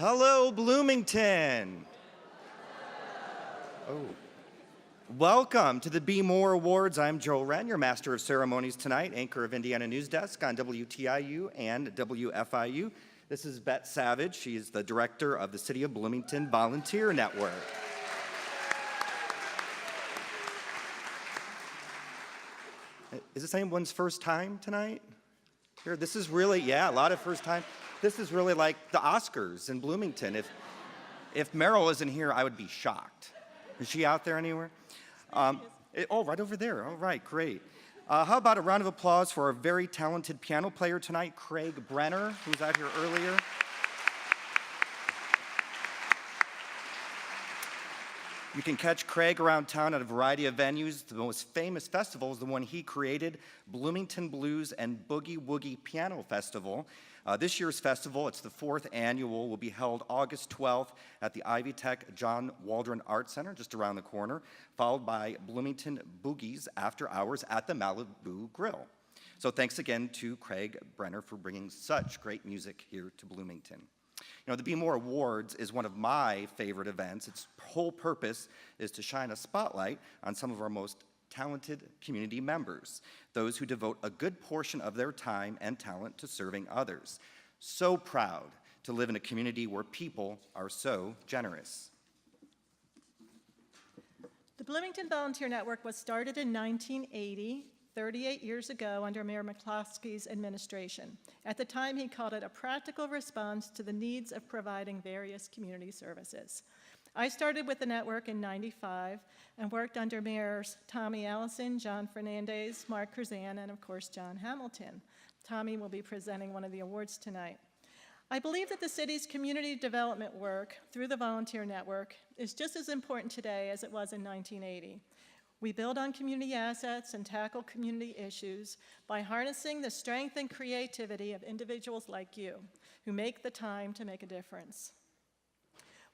Hello, Bloomington. Oh. Welcome to the Be More Awards. I'm Joel Wren, your Master of Ceremonies tonight, anchor of Indiana News Desk on WTIU and WFIU. This is Bette Savage. She is the director of the City of Bloomington Volunteer Network. Is this anyone's first time tonight? Here, this is really, a lot of first time. This is really like the Oscars in Bloomington. If Meryl isn't here, I would be shocked. Is she out there anywhere? Right over there. All right, great. How about a round of applause for our very talented piano player tonight, Craig Brenner, who was out here earlier. You can catch Craig around town at a variety of venues. The most famous festival is the one he created, Bloomington Blues and Boogie Woogie Piano Festival. This year's festival, it's the 4th annual, will be held August 12th at the Ivy Tech John Waldron Art Center, just around the corner, followed by Bloomington Boogies after hours at the Malibu Grill. So thanks again to Craig Brenner for bringing such great music here to Bloomington. You know, the Be More Awards is one of my favorite events. Its whole purpose is to shine a spotlight on some of our most talented community members, those who devote a good portion of their time and talent to serving others. So proud to live in a community where people are so generous. The Bloomington Volunteer Network was started in 1980, 38 years ago under Mayor McCloskey's administration. At the time, he called it a practical response to the needs of providing various community services. I started with the network in '95 and worked under Mayors Tommy Allison, John Fernandez, Mark Curzan, and of course, John Hamilton. Tommy will be presenting one of the awards tonight. I believe that the city's community development work through the Volunteer Network is just as important today as it was in 1980. We build on community assets and tackle community issues by harnessing the strength and creativity of individuals like you who make the time to make a difference.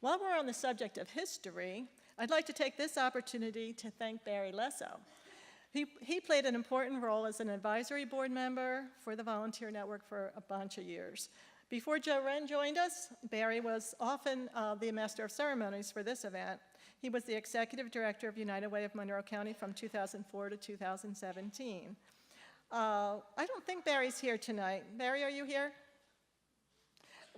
While we're on the subject of history, I'd like to take this opportunity to thank Barry Lesso. He played an important role as an advisory board member for the Volunteer Network for a bunch of years. Before Joe Wren joined us, Barry was often the Master of Ceremonies for this event. He was the executive director of United Way of Monroe County from 2004 to 2017. I don't think Barry's here tonight. Barry, are you here?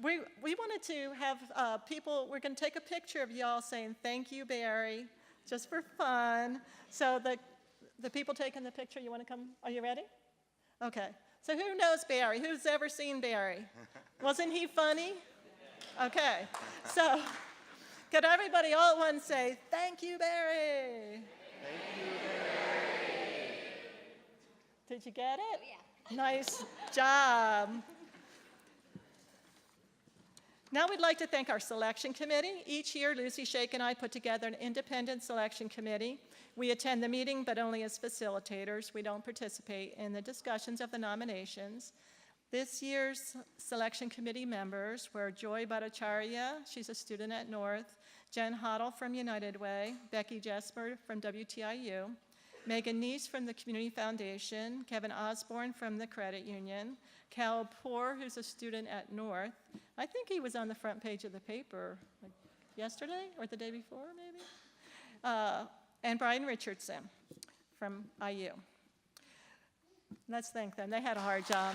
We wanted to have people, we're going to take a picture of y'all saying, "Thank you, Barry," just for fun. So the people taking the picture, you want to come? Are you ready? Okay. So who knows Barry? Who's ever seen Barry? Wasn't he funny? Okay. So could everybody all at once say, "Thank you, Barry"? Thank you, Barry. Did you get it? Oh, yeah. Nice job. Now we'd like to thank our selection committee. Each year, Lucy Shake and I put together an independent selection committee. We attend the meeting, but only as facilitators. We don't participate in the discussions of the nominations. This year's selection committee members were Joy Bhattacharya, she's a student at North, Jen Hoddle from United Way, Becky Jesper from WTIU, Megan Neese from the Community Foundation, Kevin Osborne from the Credit Union, Cal Poor, who's a student at North. I think he was on the front page of the paper like yesterday or the day before, maybe? And Brian Richardson from IU. Let's thank them. They had a hard job.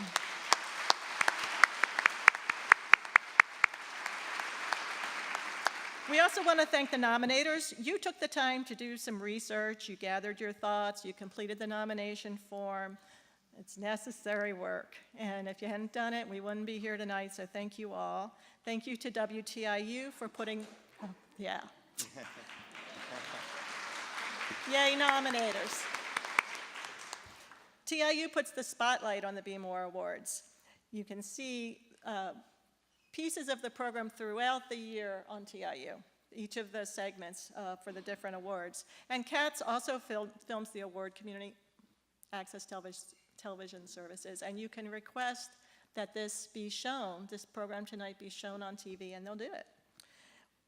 We also want to thank the nominators. You took the time to do some research. You gathered your thoughts. You completed the nomination form. It's necessary work. And if you hadn't done it, we wouldn't be here tonight, so thank you all. Thank you to WTIU for putting, Yay, nominators. TIU puts the spotlight on the Be More Awards. You can see pieces of the program throughout the year on TIU, each of the segments for the different awards. And CATS also films the award, Community Access Television Services, and you can request that this be shown, this program tonight be shown on TV, and they'll do it.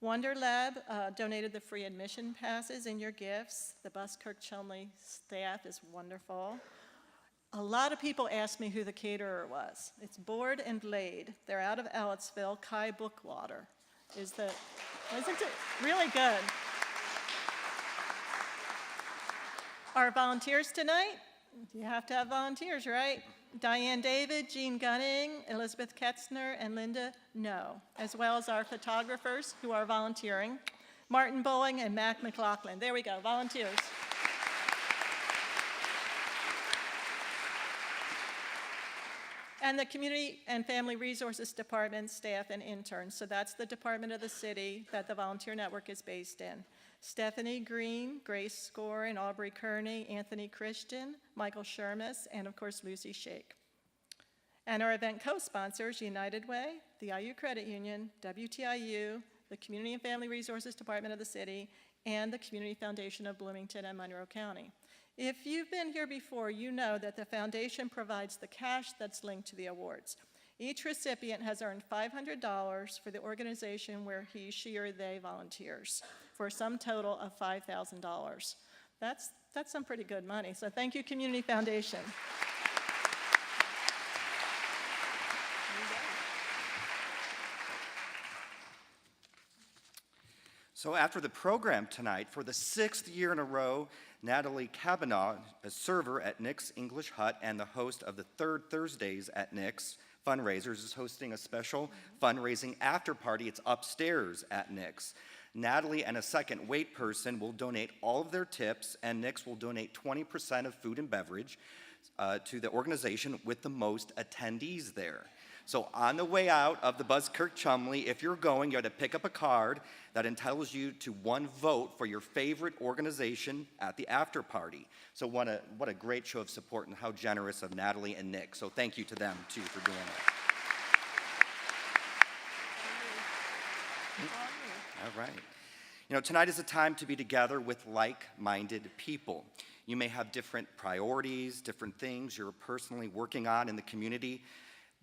Wonder Lab donated the free admission passes in your gifts. The Buskirk Chumley staff is wonderful. A lot of people asked me who the caterer was. It's Board and Blade. They're out of Ellettsville, Kai Bookwater. isn't it really good? Our volunteers tonight, you have to have volunteers, right? Diane David, Jean Gunning, Elizabeth Ketzner, and Linda No, as well as our photographers who are volunteering, Martin Bowling and Mac McLaughlin. There we go, volunteers. And the Community and Family Resources Department staff and interns. So that's the department of the city that the Volunteer Network is based in. Stephanie Green, Grace Scoren, Aubrey Kearney, Anthony Christian, Michael Shermis, and of course Lucy Shake. And our event co-sponsors, United Way, the IU Credit Union, WTIU, the Community and Family Resources Department of the city, and the Community Foundation of Bloomington and Monroe County. If you've been here before, you know that the foundation provides the cash that's linked to the awards. Each recipient has earned $500 for the organization where he, she, or they volunteers, for a sum total of $5,000. That's some pretty good money, so thank you, Community Foundation. So after the program tonight, for the 6th year in a row, Natalie Kavanaugh, a server at Nick's English Hut and the host of the Third Thursdays at Nick's Fundraisers, is hosting a special fundraising after party. It's upstairs at Nick's. Natalie and a second wait person will donate all of their tips, and Nick's will donate 20% of food and beverage to the organization with the most attendees there. So on the way out of the Buzzkirk Chumley, if you're going, you have to pick up a card that entitles you to one vote for your favorite organization at the after party. So what a great show of support and how generous of Natalie and Nick. So thank you to them, too, for doing that. All right. You know, tonight is a time to be together with like-minded people. You may have different priorities, different things you're personally working on in the community.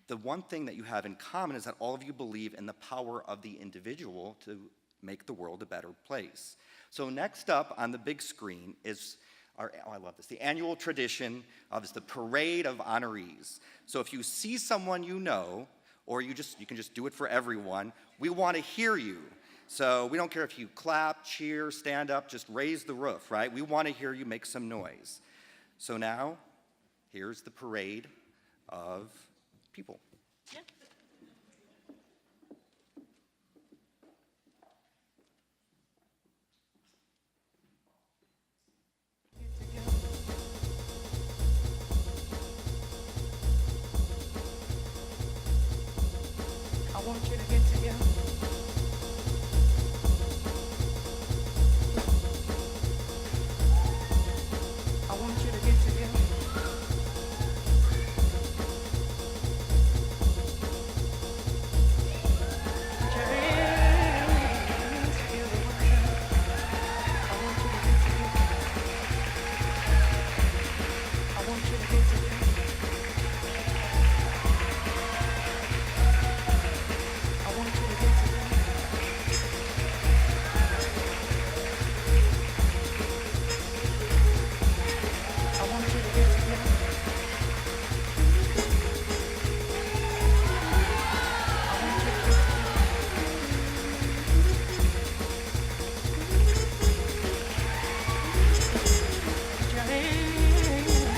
The one thing that you have in common is that all of you believe in the power of the individual to make the world a better place. So next up on the big screen is I love this, the annual tradition of the Parade of Honorees. So if you see someone you know, or you can just do it for everyone, we want to hear you. So we don't care if you clap, cheer, stand up, just raise the roof, right? We want to hear you make some noise. So now, here's the Parade of People. Yeah. I want you to get together. I want you to get together. Put your hands together one time. I want you to get together. I want you to get together. I want you to get together. I want you to get together. I want you to get together. Put your hands together.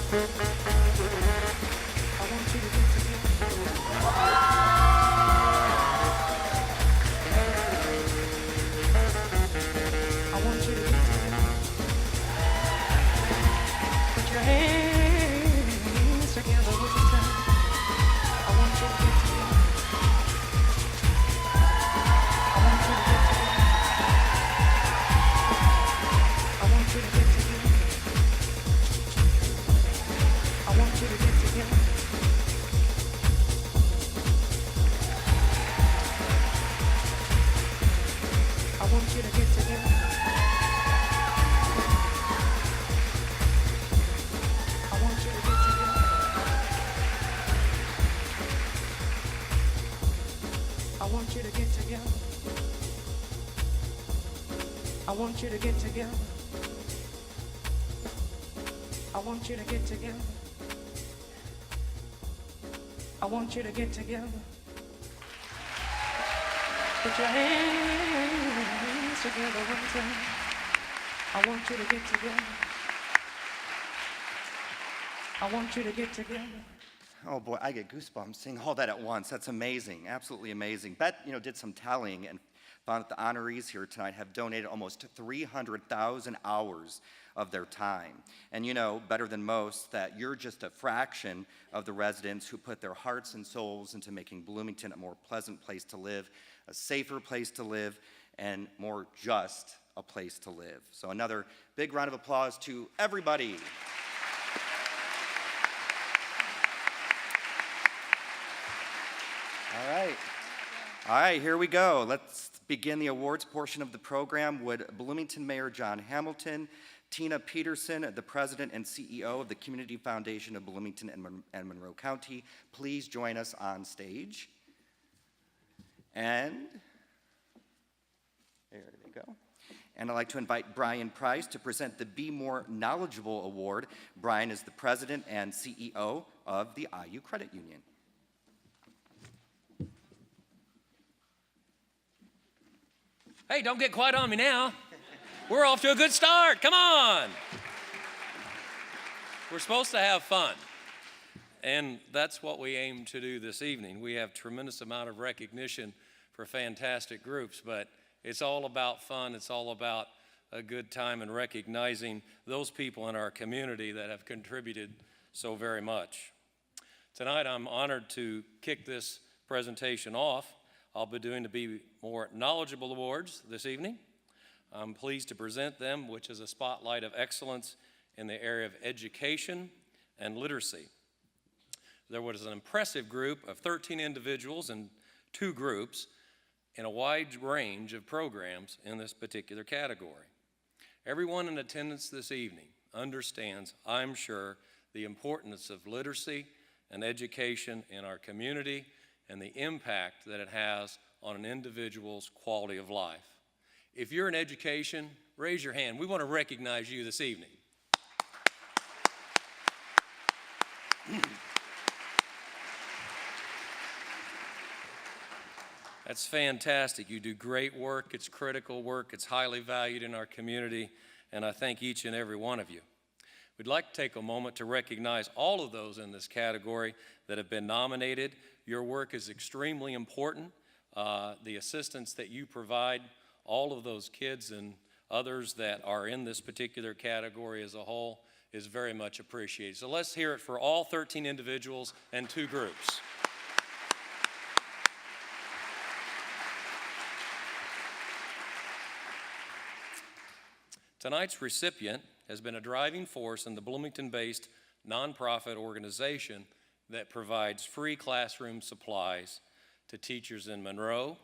I want you to get together. I want you to get together. Put your hands together with the time. I want you to get together. I want you to get together. I want you to get together. I want you to get together. I want you to get together. I want you to get together. I want you to get together. I want you to get together. I want you to get together. I want you to get together. Put your hands together one time. I want you to get together. I want you to get together. Oh boy, I get goosebumps seeing all that at once. That's amazing, absolutely amazing. Bet, did some tallying and found that the honorees here tonight have donated almost 300,000 hours of their time. And better than most, that you're just a fraction of the residents who put their hearts and souls into making Bloomington a more pleasant place to live, a safer place to live, and more just a place to live. So another big round of applause to everybody. All right, here we go. Let's begin the awards portion of the program. Would Bloomington Mayor John Hamilton, Tina Peterson, the President and CEO of the Community Foundation of Bloomington and Monroe County, please join us on stage. And there they go. And I'd like to invite Brian Price to present the Be More Knowledgeable Award. Brian is the President and CEO of the IU Credit Union. Hey, don't get quiet on me now. We're off to a good start. Come on. We're supposed to have fun. And that's what we aim to do this evening. We have tremendous amount of recognition for fantastic groups, but it's all about fun. It's all about a good time and recognizing those people in our community that have contributed so very much. Tonight, I'm honored to kick this presentation off. I'll be doing the Be More Knowledgeable Awards this evening. I'm pleased to present them, which is a spotlight of excellence in the area of education and literacy. There was an impressive group of 13 individuals in 2 groups in a wide range of programs in this particular category. Everyone in attendance this evening understands, I'm sure, the importance of literacy and education in our community and the impact that it has on an individual's quality of life. If you're in education, raise your hand. We want to recognize you this evening. That's fantastic. You do great work. It's critical work. It's highly valued in our community, and I thank each and every one of you. We'd like to take a moment to recognize all of those in this category that have been nominated. Your work is extremely important. The assistance that you provide, all of those kids and others that are in this particular category as a whole is very much appreciated. So let's hear it for all 13 individuals and 2 groups. Tonight's recipient has been a driving force in the Bloomington-based nonprofit organization that provides free classroom supplies to teachers in Monroe,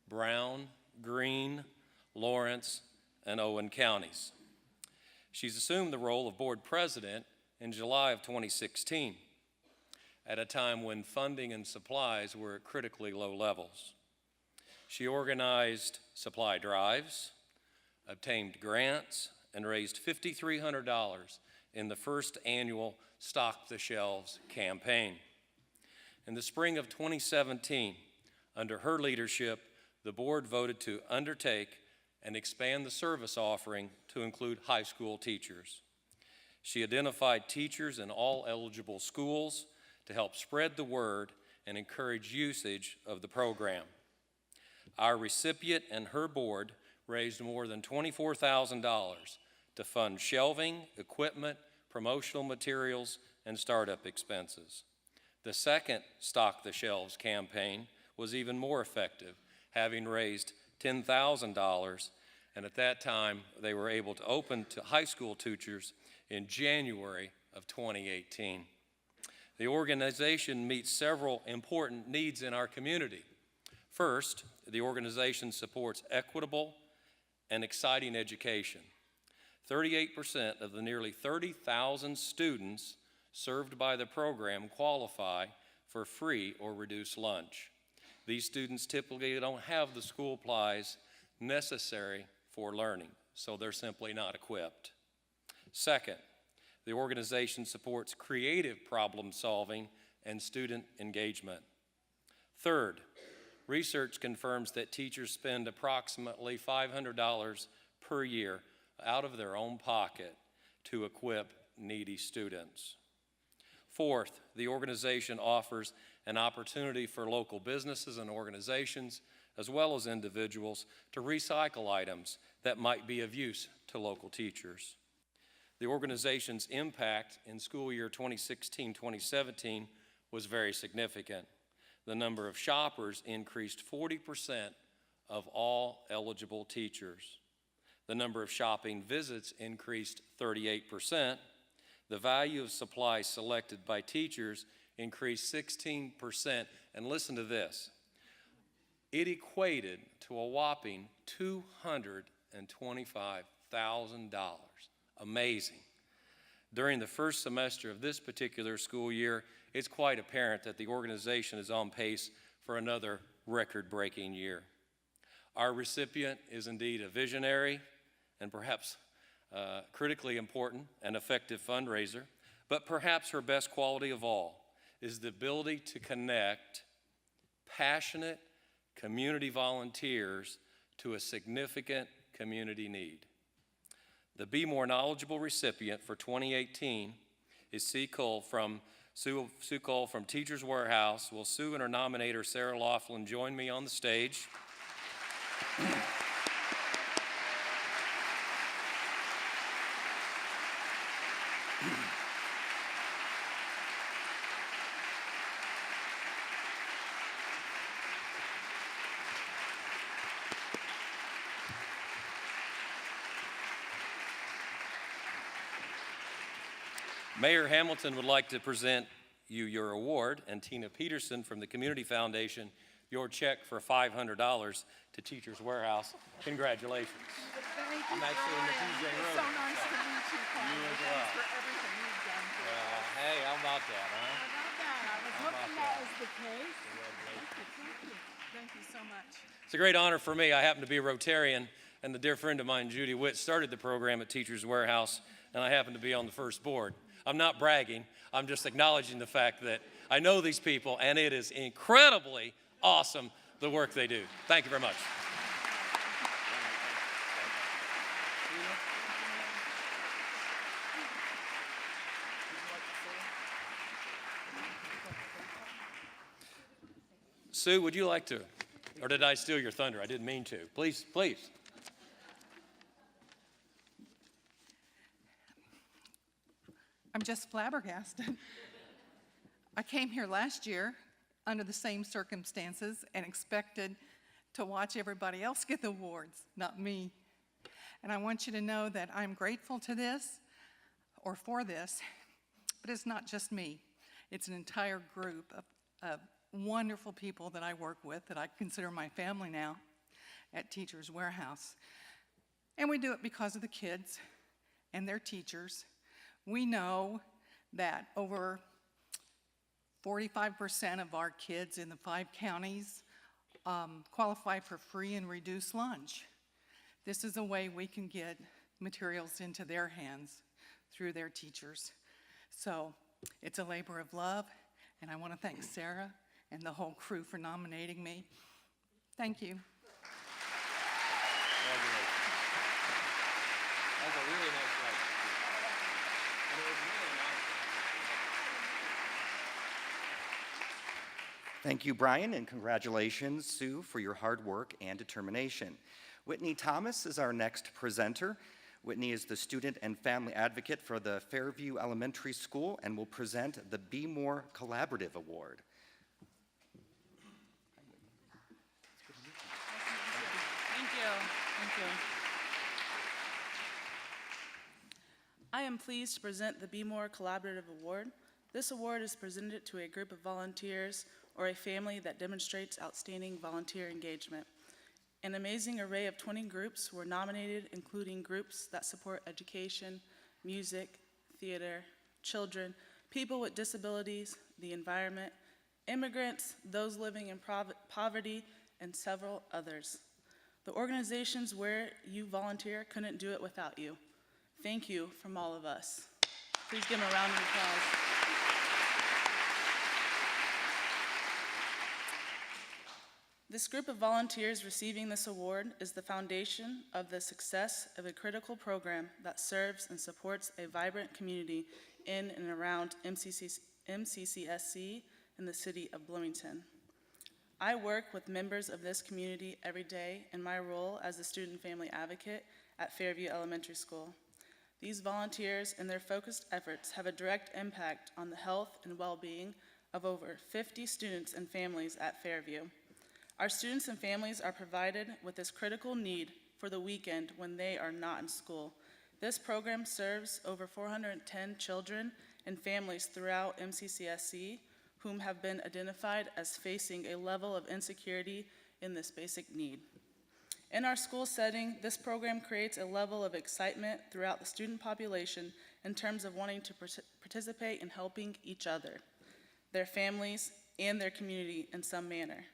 Brown, Greene, Lawrence, and Owen counties. She's assumed the role of board president in July of 2016, at a time when funding and supplies were at critically low levels. She organized supply drives, obtained grants, and raised $5,300 in the first annual Stock the Shelves campaign. In the spring of 2017, under her leadership, the board voted to undertake and expand the service offering to include high school teachers. She identified teachers in all eligible schools to help spread the word and encourage usage of the program. Our recipient and her board raised more than $24,000 to fund shelving, equipment, promotional materials, and startup expenses. The second Stock the Shelves campaign was even more effective, having raised $10,000, and at that time they were able to open to high school teachers in January of 2018. The organization meets several important needs in our community. First, the organization supports equitable and exciting education. 38% of the nearly 30,000 students served by the program qualify for free or reduced lunch. These students typically don't have the school supplies necessary for learning, so they're simply not equipped. Second, the organization supports creative problem solving and student engagement. Third, research confirms that teachers spend approximately $500 per year out of their own pocket to equip needy students. Fourth, the organization offers an opportunity for local businesses and organizations, as well as individuals, to recycle items that might be of use to local teachers. The organization's impact in school year 2016-2017 was very significant. The number of shoppers increased 40% of all eligible teachers. The number of shopping visits increased 38%. The value of supplies selected by teachers increased 16%. And listen to this. It equated to a whopping $225,000. Amazing. During the first semester of this particular school year, it's quite apparent that the organization is on pace for another record-breaking year. Our recipient is indeed a visionary and perhaps critically important and effective fundraiser, but perhaps her best quality of all is the ability to connect passionate community volunteers to a significant community need. The Be More Knowledgeable recipient for 2018 is Sue Cole from Teachers Warehouse. Will Sue and her nominator, Sarah Laughlin, join me on the stage? Mayor Hamilton would like to present you your award, and Tina Peterson from the Community Foundation, your check for $500 to Teachers Warehouse. Congratulations. Thank you, I'm actually in the Brian. TJ It's room, so nice to meet you, Brian. You as Thanks well. for everything you've done for us. Hey, how about that, huh? How about that? I was about hoping that? that was the case. Thank you so much. It's a great honor for me. I happen to be a Rotarian, and the dear friend of mine, Judy Witt, started the program at Teachers Warehouse, and I happen to be on the first board. I'm not bragging. I'm just acknowledging the fact that I know these people, and it is incredibly awesome, the work they do. Thank you very much. Sue, would you like to, or did I steal your thunder? I didn't mean to. Please, please. I'm just flabbergasted. I came here last year under the same circumstances and expected to watch everybody else get the awards, not me. And I want you to know that I'm grateful to this, or for this, but it's not just me. It's an entire group of wonderful people that I work with, that I consider my family now, at Teachers Warehouse. And we do it because of the kids and their teachers. We know that over 45% of our kids in the 5 counties qualify for free and reduced lunch. This is a way we can get materials into their hands through their teachers. So it's a labor of love, and I want to thank Sarah and the whole crew for nominating me. Thank you. Congratulations. That's a really nice job. And Thank you, Brian, and congratulations, Sue, for your hard work and determination. Whitney Thomas is our next presenter. Whitney is the student and family advocate for the Fairview Elementary School and will present the Be More Collaborative Award. Thank you. Thank you. I am pleased to present the Be More Collaborative Award. This award is presented to a group of volunteers or a family that demonstrates outstanding volunteer engagement. An amazing array of 20 groups were nominated, including groups that support education, music, theater, children, people with disabilities, the environment, immigrants, those living in poverty, and several others. The organizations where you volunteer couldn't do it without you. Thank you from all of us. Please give them a round of applause. This group of volunteers receiving this award is the foundation of the success of a critical program that serves and supports a vibrant community in and around MCCSC in the city of Bloomington. I work with members of this community every day in my role as the student family advocate at Fairview Elementary School. These volunteers and their focused efforts have a direct impact on the health and well-being of over 50 students and families at Fairview. Our students and families are provided with this critical need for the weekend when they are not in school. This program serves over 410 children and families throughout MCCSC whom have been identified as facing a level of insecurity in this basic need. In our school setting, this program creates a level of excitement throughout the student population in terms of wanting to participate in helping each other, their families, and their community in some manner.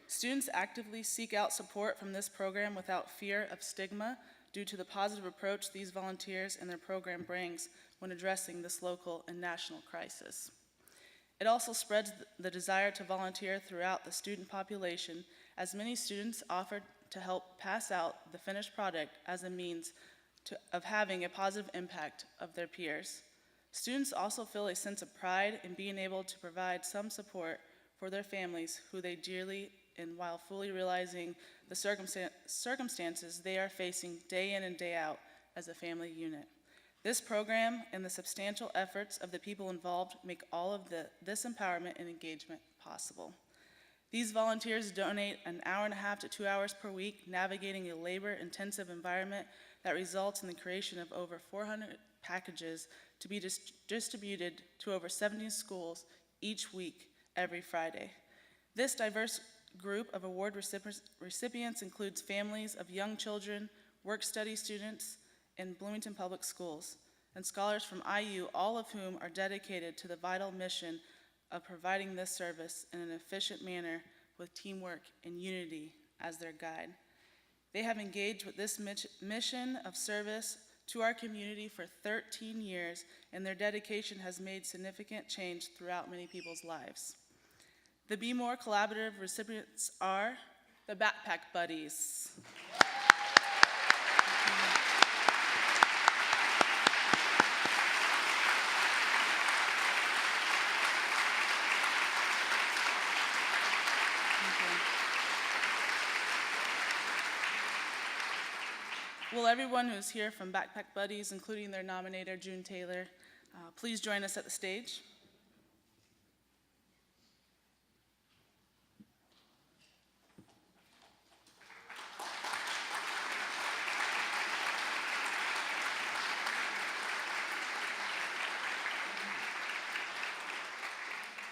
Students actively seek out support from this program without fear of stigma due to the positive approach these volunteers and their program brings when addressing this local and national crisis. It also spreads the desire to volunteer throughout the student population, as many students offer to help pass out the finished product as a means of having a positive impact of their peers. Students also feel a sense of pride in being able to provide some support for their families who they dearly and while fully realizing the circumstances they are facing day in and day out as a family unit. This program and the substantial efforts of the people involved make all of this empowerment and engagement possible. These volunteers donate an hour and a half to 2 hours per week navigating a labor-intensive environment that results in the creation of over 400 packages to be distributed to over 70 schools each week, every Friday. This diverse group of award recipients includes families of young children, work-study students in Bloomington Public Schools, and scholars from IU, all of whom are dedicated to the vital mission of providing this service in an efficient manner with teamwork and unity as their guide. They have engaged with this mission of service to our community for 13 years, and their dedication has made significant change throughout many people's lives. The Be More Collaborative recipients are the Backpack Buddies. Will everyone who's here from Backpack Buddies, including their nominator, June Taylor, please join us at the stage?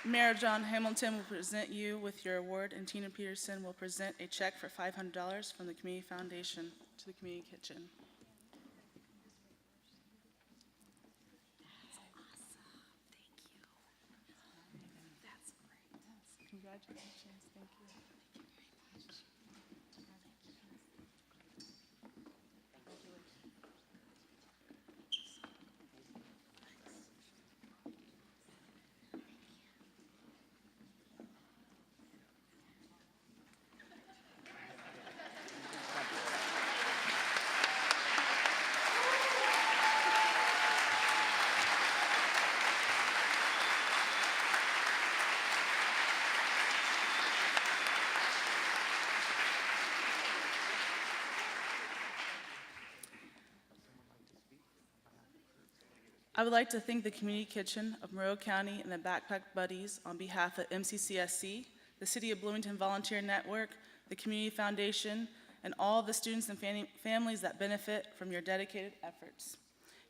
Mayor John Hamilton will present you with your award, and Tina Peterson will present a check for $500 from the Community Foundation to the Community Kitchen. Congratulations, thank you. I would like to thank the Community Kitchen of Monroe County and the Backpack Buddies on behalf of MCCSC, the City of Bloomington Volunteer Network, the Community Foundation, and all of the students and families that benefit from your dedicated efforts.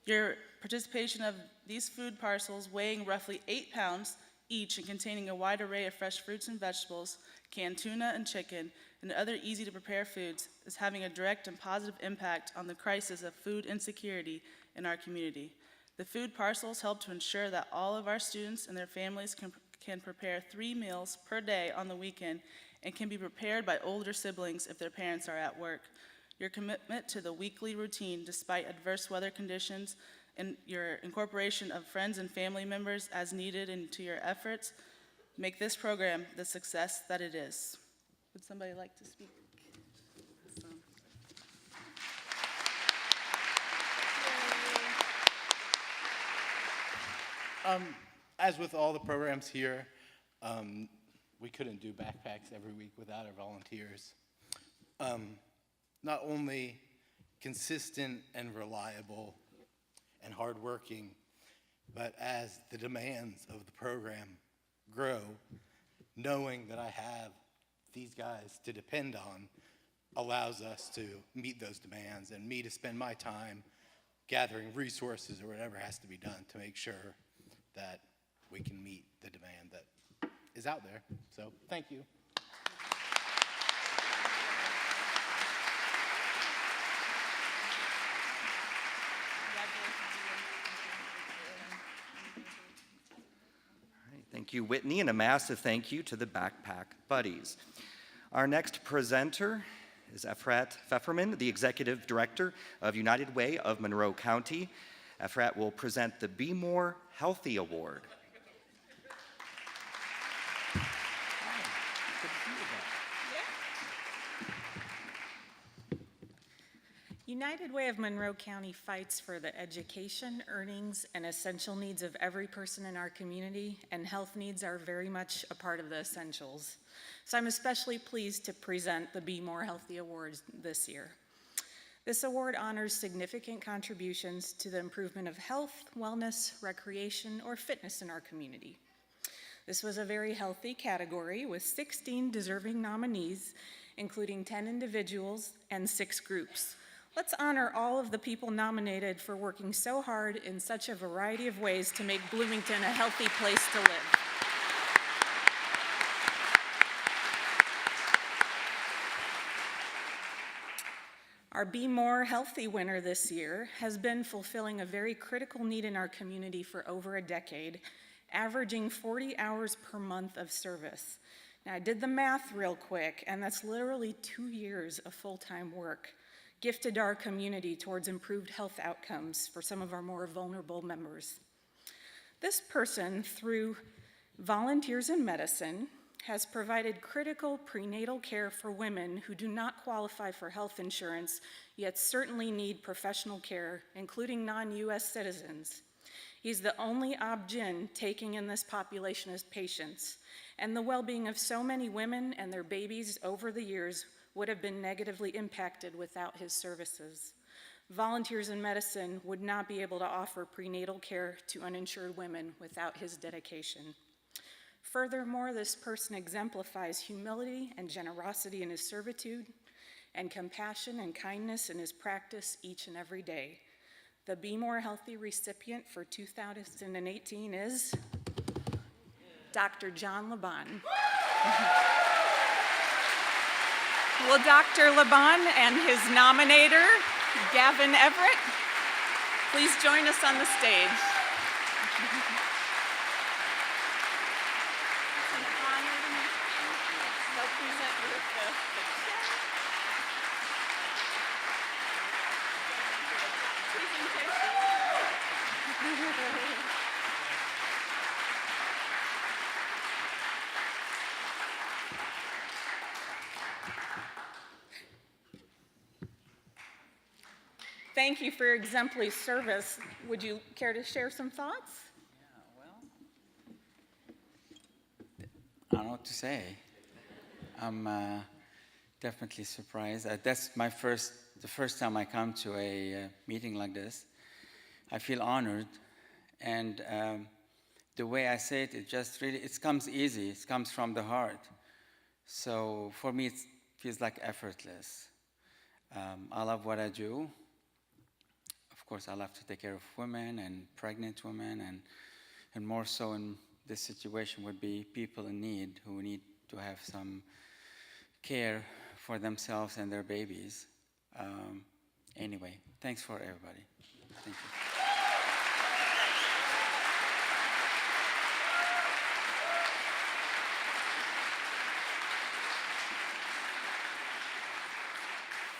Your participation of these food parcels weighing roughly 8 pounds each and containing a wide array of fresh fruits and vegetables, canned tuna and chicken, and other easy-to-prepare foods is having a direct and positive impact on the crisis of food insecurity in our community. The food parcels help to ensure that all of our students and their families can prepare 3 meals per day on the weekend and can be prepared by older siblings if their parents are at work. Your commitment to the weekly routine despite adverse weather conditions and your incorporation of friends and family members as needed into your efforts make this program the success that it is. Would somebody like to speak? As with all the programs here, we couldn't do backpacks every week without our volunteers. Not only consistent and reliable and hardworking, but as the demands of the program grow, knowing that I have these guys to depend on allows us to meet those demands and me to spend my time gathering resources or whatever has to be done to make sure that we can meet the demand that is out there. So, thank you. All right, thank you, Whitney, and a massive thank you to the Backpack Buddies. Our next presenter is Efrat Pfefferman, the Executive Director of United Way of Monroe County. Efrat will present the Be More Healthy Award. United Way of Monroe County fights for the education, earnings, and essential needs of every person in our community, and health needs are very much a part of the essentials. So I'm especially pleased to present the Be More Healthy Awards this year. This award honors significant contributions to the improvement of health, wellness, recreation, or fitness in our community. This was a very healthy category with 16 deserving nominees, including 10 individuals and 6 groups. Let's honor all of the people nominated for working so hard in such a variety of ways to make Bloomington a healthy place to live. Our Be More Healthy winner this year has been fulfilling a very critical need in our community for over a decade, averaging 40 hours per month of service. Now, I did the math real quick, and that's literally 2 years of full-time work gifted to our community towards improved health outcomes for some of our more vulnerable members. This person, through Volunteers in Medicine, has provided critical prenatal care for women who do not qualify for health insurance, yet certainly need professional care, including non-US citizens. He's the only ob-gyn taking in this population as patients, and the well-being of so many women and their babies over the years would have been negatively impacted without his services. Volunteers in Medicine would not be able to offer prenatal care to uninsured women without his dedication. Furthermore, this person exemplifies humility and generosity in his servitude, and compassion and kindness in his practice each and every day. The Be More Healthy recipient for 2018 is Dr. John Laban. Will Dr. Laban and his nominator, Gavin Everett, please join us on the stage? It's an honor to meet you. They'll present you with the presentation. Thank you for your exemplary service. Would you care to share some thoughts? I don't know what to say. I'm definitely surprised. That's the first time I come to a meeting like this. I feel honored, And the way I say it, it just really, it comes easy. It comes from the heart. So for me, it feels like effortless. I love what I do. Of course, I love to take care of women and pregnant women, and more so in this situation would be people in need who need to have some care for themselves and their babies. Anyway, thanks for everybody. Thank you.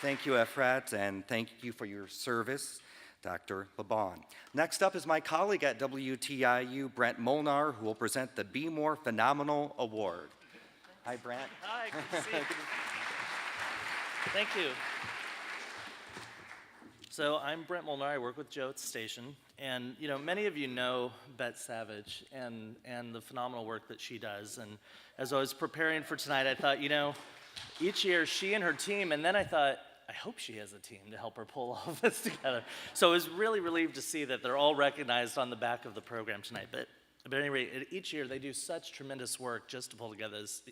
Thank you, Efrat, and thank you for your service, Dr. Laban. Next up is my colleague at WTIU, Brent Molnar, who will present the Be More Phenomenal Award. Hi, Brent. Hi, good to see you. Thank you. So I'm Brent Molnar. I work with Joe at the station. And, you know, many of you know Bette Savage and the phenomenal work that she does. And as I was preparing for tonight, I thought, you know, each year she and her team, and then I thought, I hope she has a team to help her pull all of this together. So I was really relieved to see that they're all recognized on the back of the program tonight. But at any rate, each year they do such tremendous work just to pull together this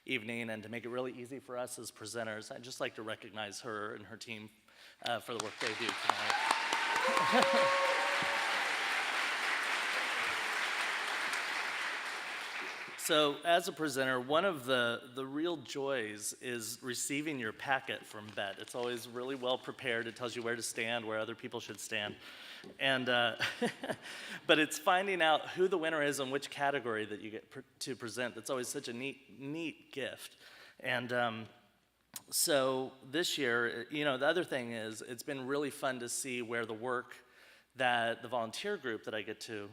evening and to make it really easy for us as presenters. I'd just like to recognize her and her team for the work they do tonight. So as a presenter, one of the real joys is receiving your packet from Bette. It's always really well prepared. It tells you where to stand, where other people should stand. And but it's finding out who the winner is and which category that you get to present. That's always such a neat gift. And so this year, you know, the other thing is it's been really fun to see where the work that the volunteer group that I get to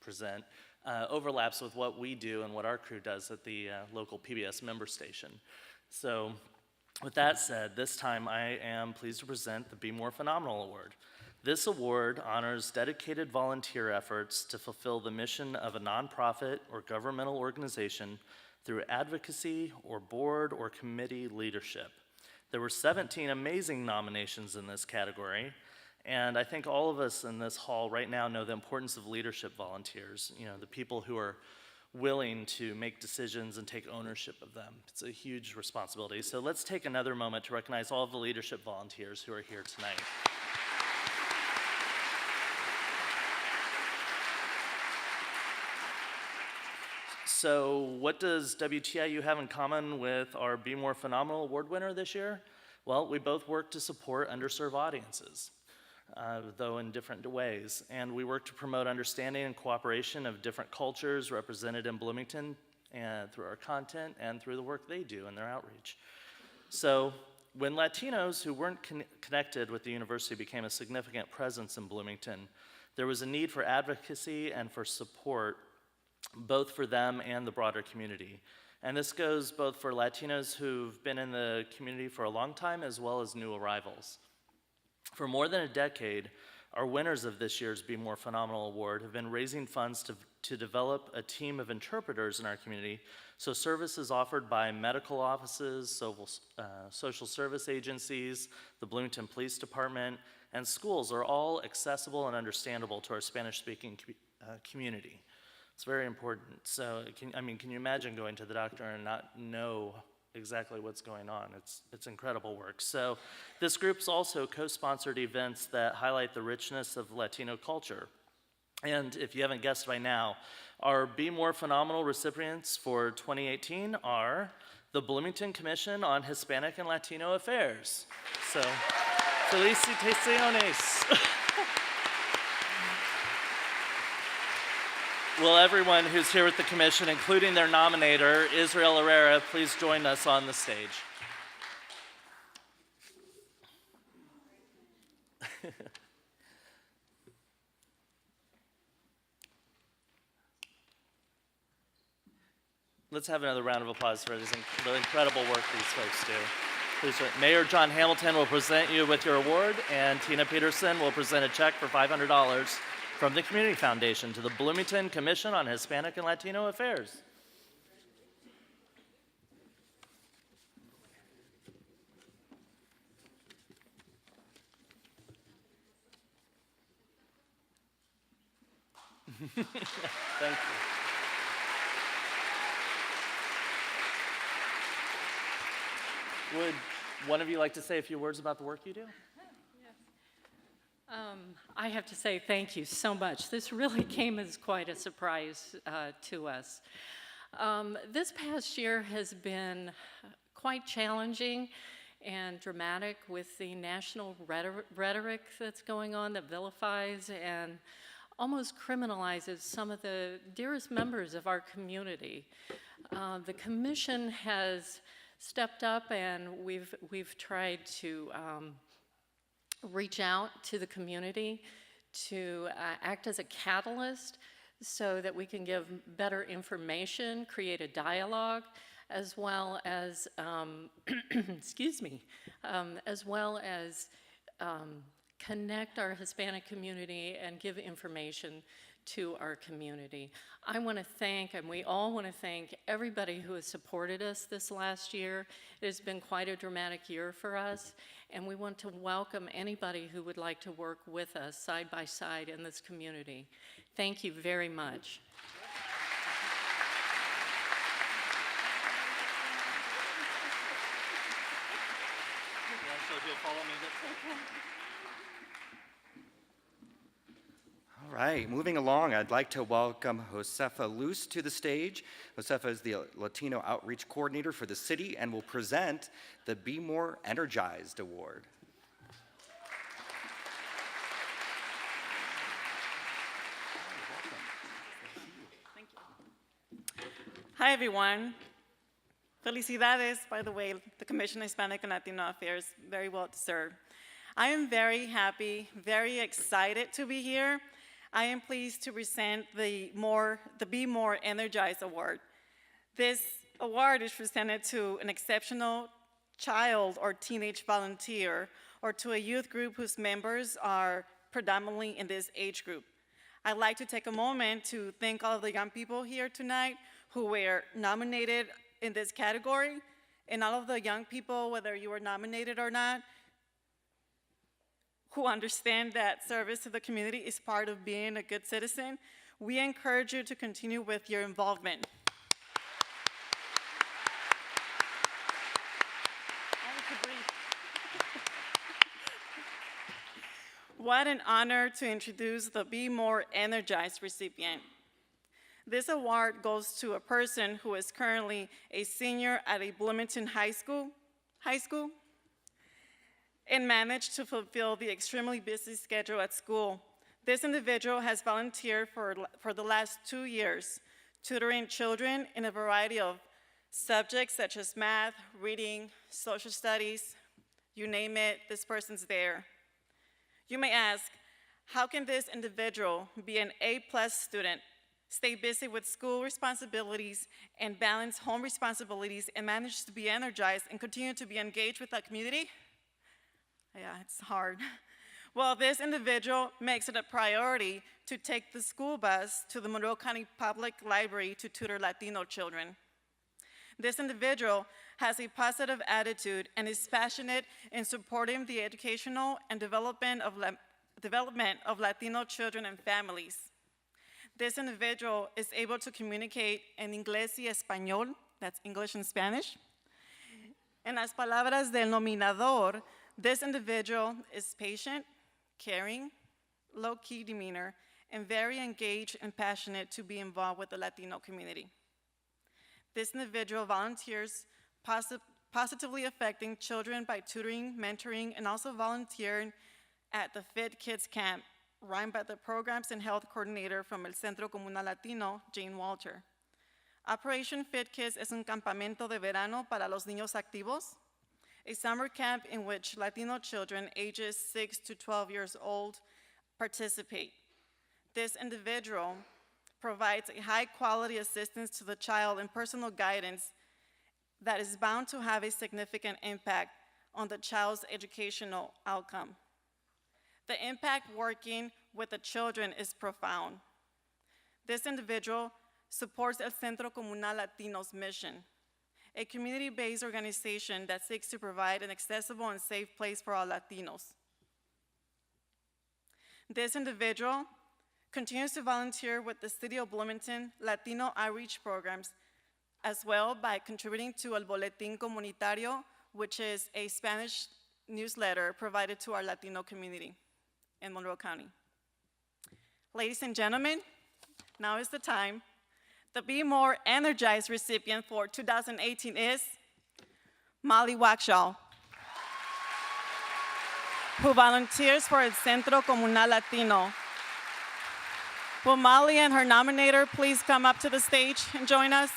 present overlaps with what we do and what our crew does at the local PBS member station. So with that said, this time I am pleased to present the Be More Phenomenal Award. This award honors dedicated volunteer efforts to fulfill the mission of a nonprofit or governmental organization through advocacy or board or committee leadership. There were 17 amazing nominations in this category, and I think all of us in this hall right now know the importance of leadership volunteers, you know, the people who are willing to make decisions and take ownership of them. It's a huge responsibility. So let's take another moment to recognize all of the leadership volunteers who are here tonight. So what does WTIU have in common with our Be More Phenomenal Award winner this year? Well, we both work to support underserved audiences, though in different ways. And we work to promote understanding and cooperation of different cultures represented in Bloomington and through our content and through the work they do in their outreach. So when Latinos who weren't connected with the university became a significant presence in Bloomington, there was a need for advocacy and for support both for them and the broader community. And this goes both for Latinos who've been in the community for a long time as well as new arrivals. For more than a decade, our winners of this year's Be More Phenomenal Award have been raising funds to develop a team of interpreters in our community, so services offered by medical offices, social service agencies, the Bloomington Police Department, and schools are all accessible and understandable to our Spanish-speaking community. It's very important. So, can you imagine going to the doctor and not know exactly what's going on? It's incredible work. So, this group's also co-sponsored events that highlight the richness of Latino culture. And if you haven't guessed by now, our Be More Phenomenal recipients for 2018 are the Bloomington Commission on Hispanic and Latino Affairs. So, felicitaciones. Will everyone who's here with the commission, including their nominator, Israel Herrera, please join us on the stage. Let's have another round of applause for the incredible work these folks do. Please, Mayor John Hamilton will present you with your award, and Tina Peterson will present a check for $500 from the Community Foundation to the Bloomington Commission on Hispanic and Latino Affairs. Thank you. Would one of you like to say a few words about the work you do? I have to say thank you so much. This really came as quite a surprise to us. This past year has been quite challenging and dramatic with the national rhetoric that's going on that vilifies and almost criminalizes some of the dearest members of our community. The commission has stepped up, and we've tried to reach out to the community to act as a catalyst so that we can give better information, create a dialogue, as well as, excuse me, as well as connect our Hispanic community and give information to our community. I want to thank, and we all want to thank, everybody who has supported us this last year. It has been quite a dramatic year for us, and we want to welcome anybody who would like to work with us side by side in this community. Thank you very much. All right, moving along, I'd like to welcome Josefa Luz to the stage. Josefa is the Latino Outreach Coordinator for the city and will present the Be More Energized Award. Hi, everyone. Felicidades, by the way, the Commission on Hispanic and Latino Affairs, very well deserved. I am very happy, very excited to be here. I am pleased to present the Be More Energized Award. This award is presented to an exceptional child or teenage volunteer or to a youth group whose members are predominantly in this age group. I'd like to take a moment to thank all of the young people here tonight who were nominated in this category, and all of the young people, whether you were nominated or not, who understand that service to the community is part of being a good citizen. We encourage you to continue with your involvement. What an honor to introduce the Be More Energized recipient. This award goes to a person who is currently a senior at a Bloomington High School, and managed to fulfill the extremely busy schedule at school. This individual has volunteered for the last 2 years, tutoring children in a variety of subjects such as math, reading, social studies, you name it, this person's there. You may ask, how can this individual be an A+ student, stay busy with school responsibilities and balance home responsibilities and manage to be energized and continue to be engaged with the community? Yeah, it's hard. Well, this individual makes it a priority to take the school bus to the Monroe County Public Library to tutor Latino children. This individual has a positive attitude and is passionate in supporting the educational and development of Latino children and families. This individual is able to communicate en inglés y español, that's English and Spanish. En las palabras del nominador, this individual is patient, caring, low-key demeanor, and very engaged and passionate to be involved with the Latino community. This individual volunteers positively affecting children by tutoring, mentoring, and also volunteering at the Fit Kids Camp, run by the Programs and Health Coordinator from El Centro Comunal Latino, Jane Walter. Operation Fit Kids es un campamento de verano para los niños activos, a summer camp in which Latino children ages 6 to 12 years old participate. This individual provides a high-quality assistance to the child and personal guidance that is bound to have a significant impact on the child's educational outcome. The impact working with the children is profound. This individual supports El Centro Comunal Latino's mission, a community-based organization that seeks to provide an accessible and safe place for all Latinos. This individual continues to volunteer with the City of Bloomington Latino outreach programs, as well by contributing to El Boletín Comunitario, which is a Spanish newsletter provided to our Latino community in Monroe County. Ladies and gentlemen, now is the time. The Be More Energized recipient for 2018 is Molly Waxhaw, who volunteers for El Centro Comunal Latino. Will Molly and her nominator please come up to the stage and join us?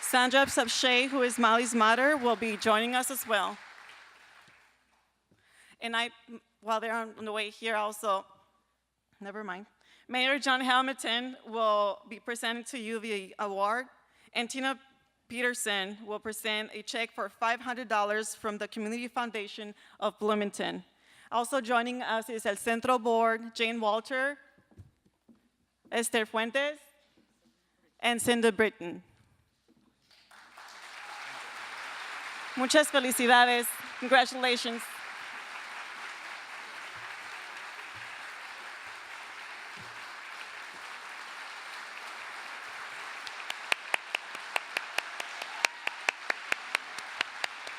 Sandra Sapshay, who is Molly's mother, will be joining us as well. And while they're on the way here also, never mind. Mayor John Hamilton will be presenting to you the award, and Tina Peterson will present a check for $500 from the Community Foundation of Bloomington. Also joining us is El Centro Board, Jane Walter, Esther Fuentes, and Cindy Britton. Muchas felicidades. Congratulations.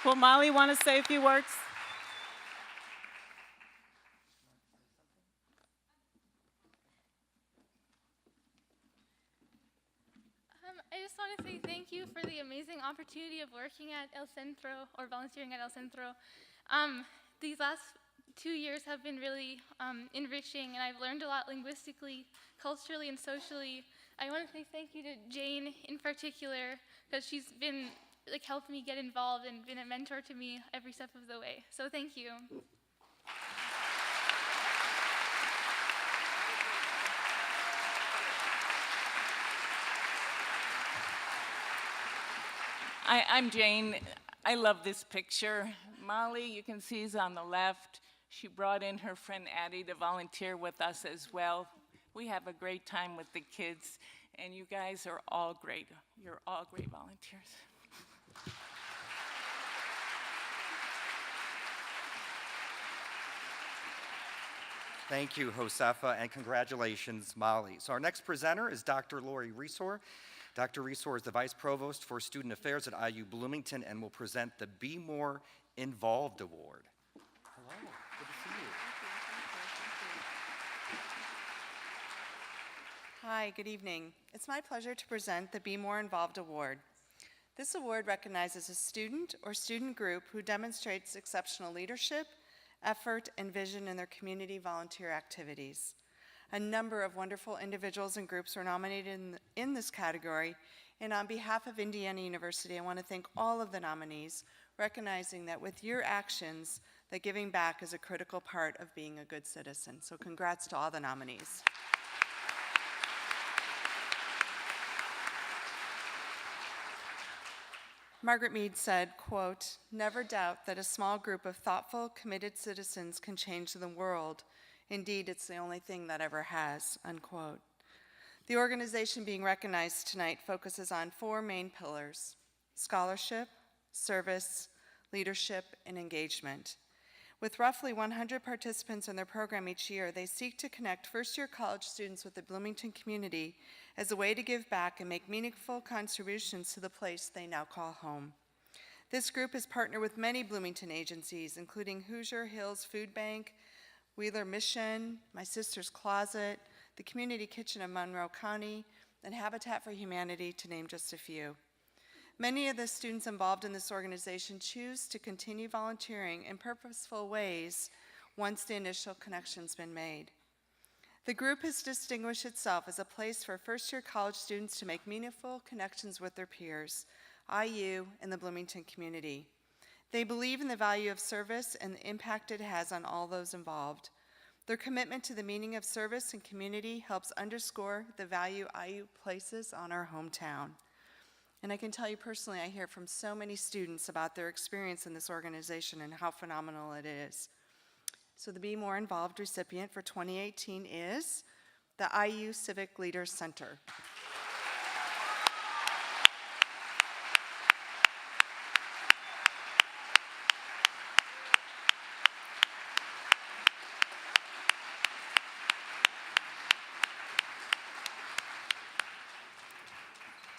Will Molly want to say a few words? I just want to say thank you for the amazing opportunity of working at El Centro or volunteering at El Centro. These last 2 years have been really enriching, and I've learned a lot linguistically, culturally, and socially. I want to say thank you to Jane in particular, because she's been helped me get involved and been a mentor to me every step of the way. So thank you. I'm Jane. I love this picture. Molly, you can see, is on the left. She brought in her friend Addie to volunteer with us as well. We have a great time with the kids, and you guys are all great. You're all great volunteers. Thank you, Josefa, and congratulations, Molly. So our next presenter is Dr. Lori Resor. Dr. Resor is the Vice Provost for Student Affairs at IU Bloomington and will present the Be More Involved Award. Hello, good to see you. Hi, good evening. It's my pleasure to present the Be More Involved Award. This award recognizes a student or student group who demonstrates exceptional leadership, effort, and vision in their community volunteer activities. A number of wonderful individuals and groups were nominated in this category, and on behalf of Indiana University, I want to thank all of the nominees, recognizing that with your actions, that giving back is a critical part of being a good citizen. So congrats to all the nominees. Margaret Mead said, quote, "Never doubt that a small group of thoughtful, committed citizens can change the world. Indeed, it's the only thing that ever has," unquote. The organization being recognized tonight focuses on 4 main pillars: scholarship, service, leadership, and engagement. With roughly 100 participants in their program each year, they seek to connect first-year college students with the Bloomington community as a way to give back and make meaningful contributions to the place they now call home. This group has partnered with many Bloomington agencies, including Hoosier Hills Food Bank, Wheeler Mission, My Sister's Closet, the Community Kitchen of Monroe County, and Habitat for Humanity, to name just a few. Many of the students involved in this organization choose to continue volunteering in purposeful ways once the initial connection's been made. The group has distinguished itself as a place for first-year college students to make meaningful connections with their peers, IU, and the Bloomington community. They believe in the value of service and the impact it has on all those involved. Their commitment to the meaning of service and community helps underscore the value IU places on our hometown. And I can tell you personally, I hear from so many students about their experience in this organization and how phenomenal it is. So the Be More Involved recipient for 2018 is the IU Civic Leaders Center.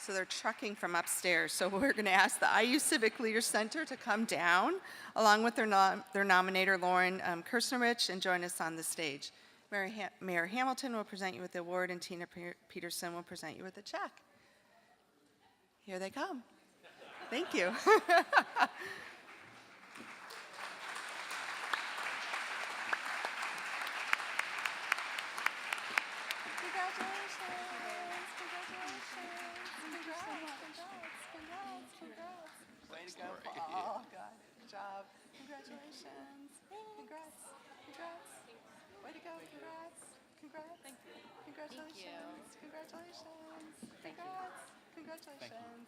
so they're trucking from upstairs. So we're going to ask the IU Civic Leaders Center to come down, along with their nominator, Lauren Kirsnerich, and join us on the stage. Mayor Hamilton will present you with the award, and Tina Peterson will present you with a check. Here they come. Thank you. Way to go, Paul. Good job. Congratulations. Congrats. Congrats. Way to go. Congrats. Congrats. Thank you. Congratulations. Congratulations. Congrats. Congratulations.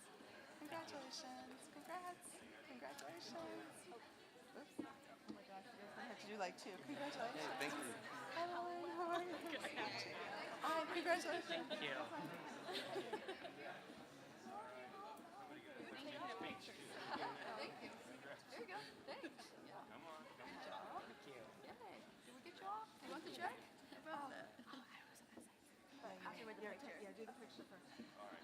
Congratulations. Congrats. Congratulations. Oops. Oh my gosh, I have to do like two. Congratulations. Thank you. Hi, Lauren. How are you? Hi, congratulations. Thank you. Thank you. There you go. Thanks. Yeah. Come on. Good job. Thank you. Yay. Did we get you off? Do you want the check? Happy with your picture. Yeah, do the picture first. All right,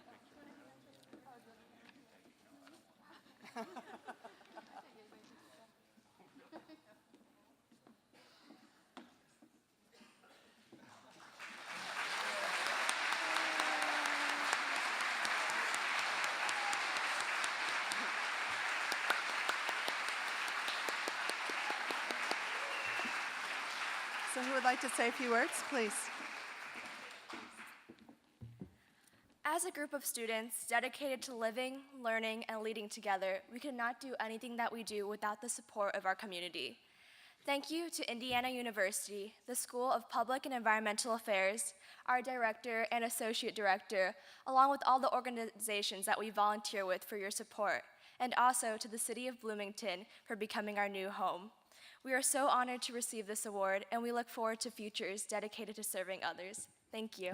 So who would like to say a few words, please? As a group of students dedicated to living, learning, and leading together, we could not do anything that we do without the support of our community. Thank you to Indiana University, the School of Public and Environmental Affairs, our director and associate director, along with all the organizations that we volunteer with for your support, and also to the City of Bloomington for becoming our new home. We are so honored to receive this award, and we look forward to futures dedicated to serving others. Thank you.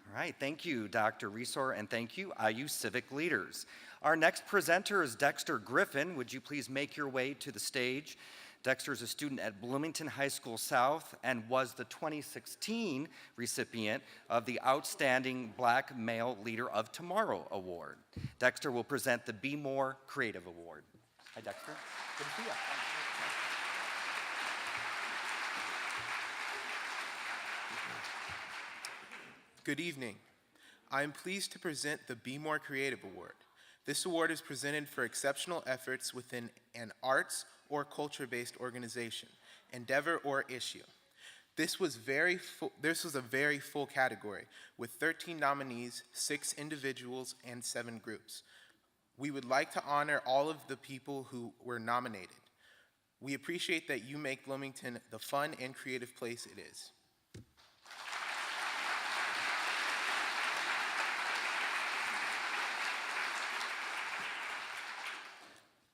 All right, thank you, Dr. Resor, and thank you, IU Civic Leaders. Our next presenter is Dexter Griffin. Would you please make your way to the stage? Dexter is a student at Bloomington High School South and was the 2016 recipient of the Outstanding Black Male Leader of Tomorrow Award. Dexter will present the Be More Creative Award. Hi, Dexter. Good to see you. Good evening. I am pleased to present the Be More Creative Award. This award is presented for exceptional efforts within an arts or culture-based organization, endeavor, or issue. This was a very full category with 13 nominees, 6 individuals, and 7 groups. We would like to honor all of the people who were nominated. We appreciate that you make Bloomington the fun and creative place it is.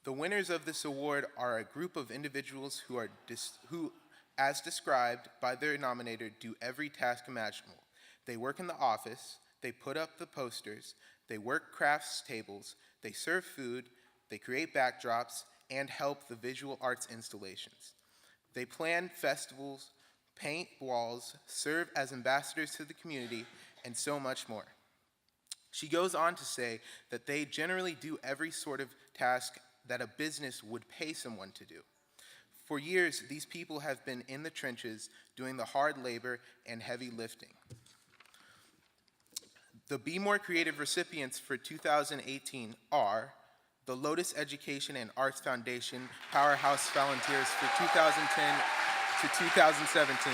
The winners of this award are a group of individuals who, as described by their nominator, do every task imaginable. They work in the office, they put up the posters, they work crafts tables, they serve food, they create backdrops, and help the visual arts installations. They plan festivals, paint walls, serve as ambassadors to the community, and so much more. She goes on to say that they generally do every sort of task that a business would pay someone to do. For years, these people have been in the trenches doing the hard labor and heavy lifting. The Be More Creative recipients for 2018 are the Lotus Education and Arts Foundation Powerhouse Volunteers for 2010 to 2017.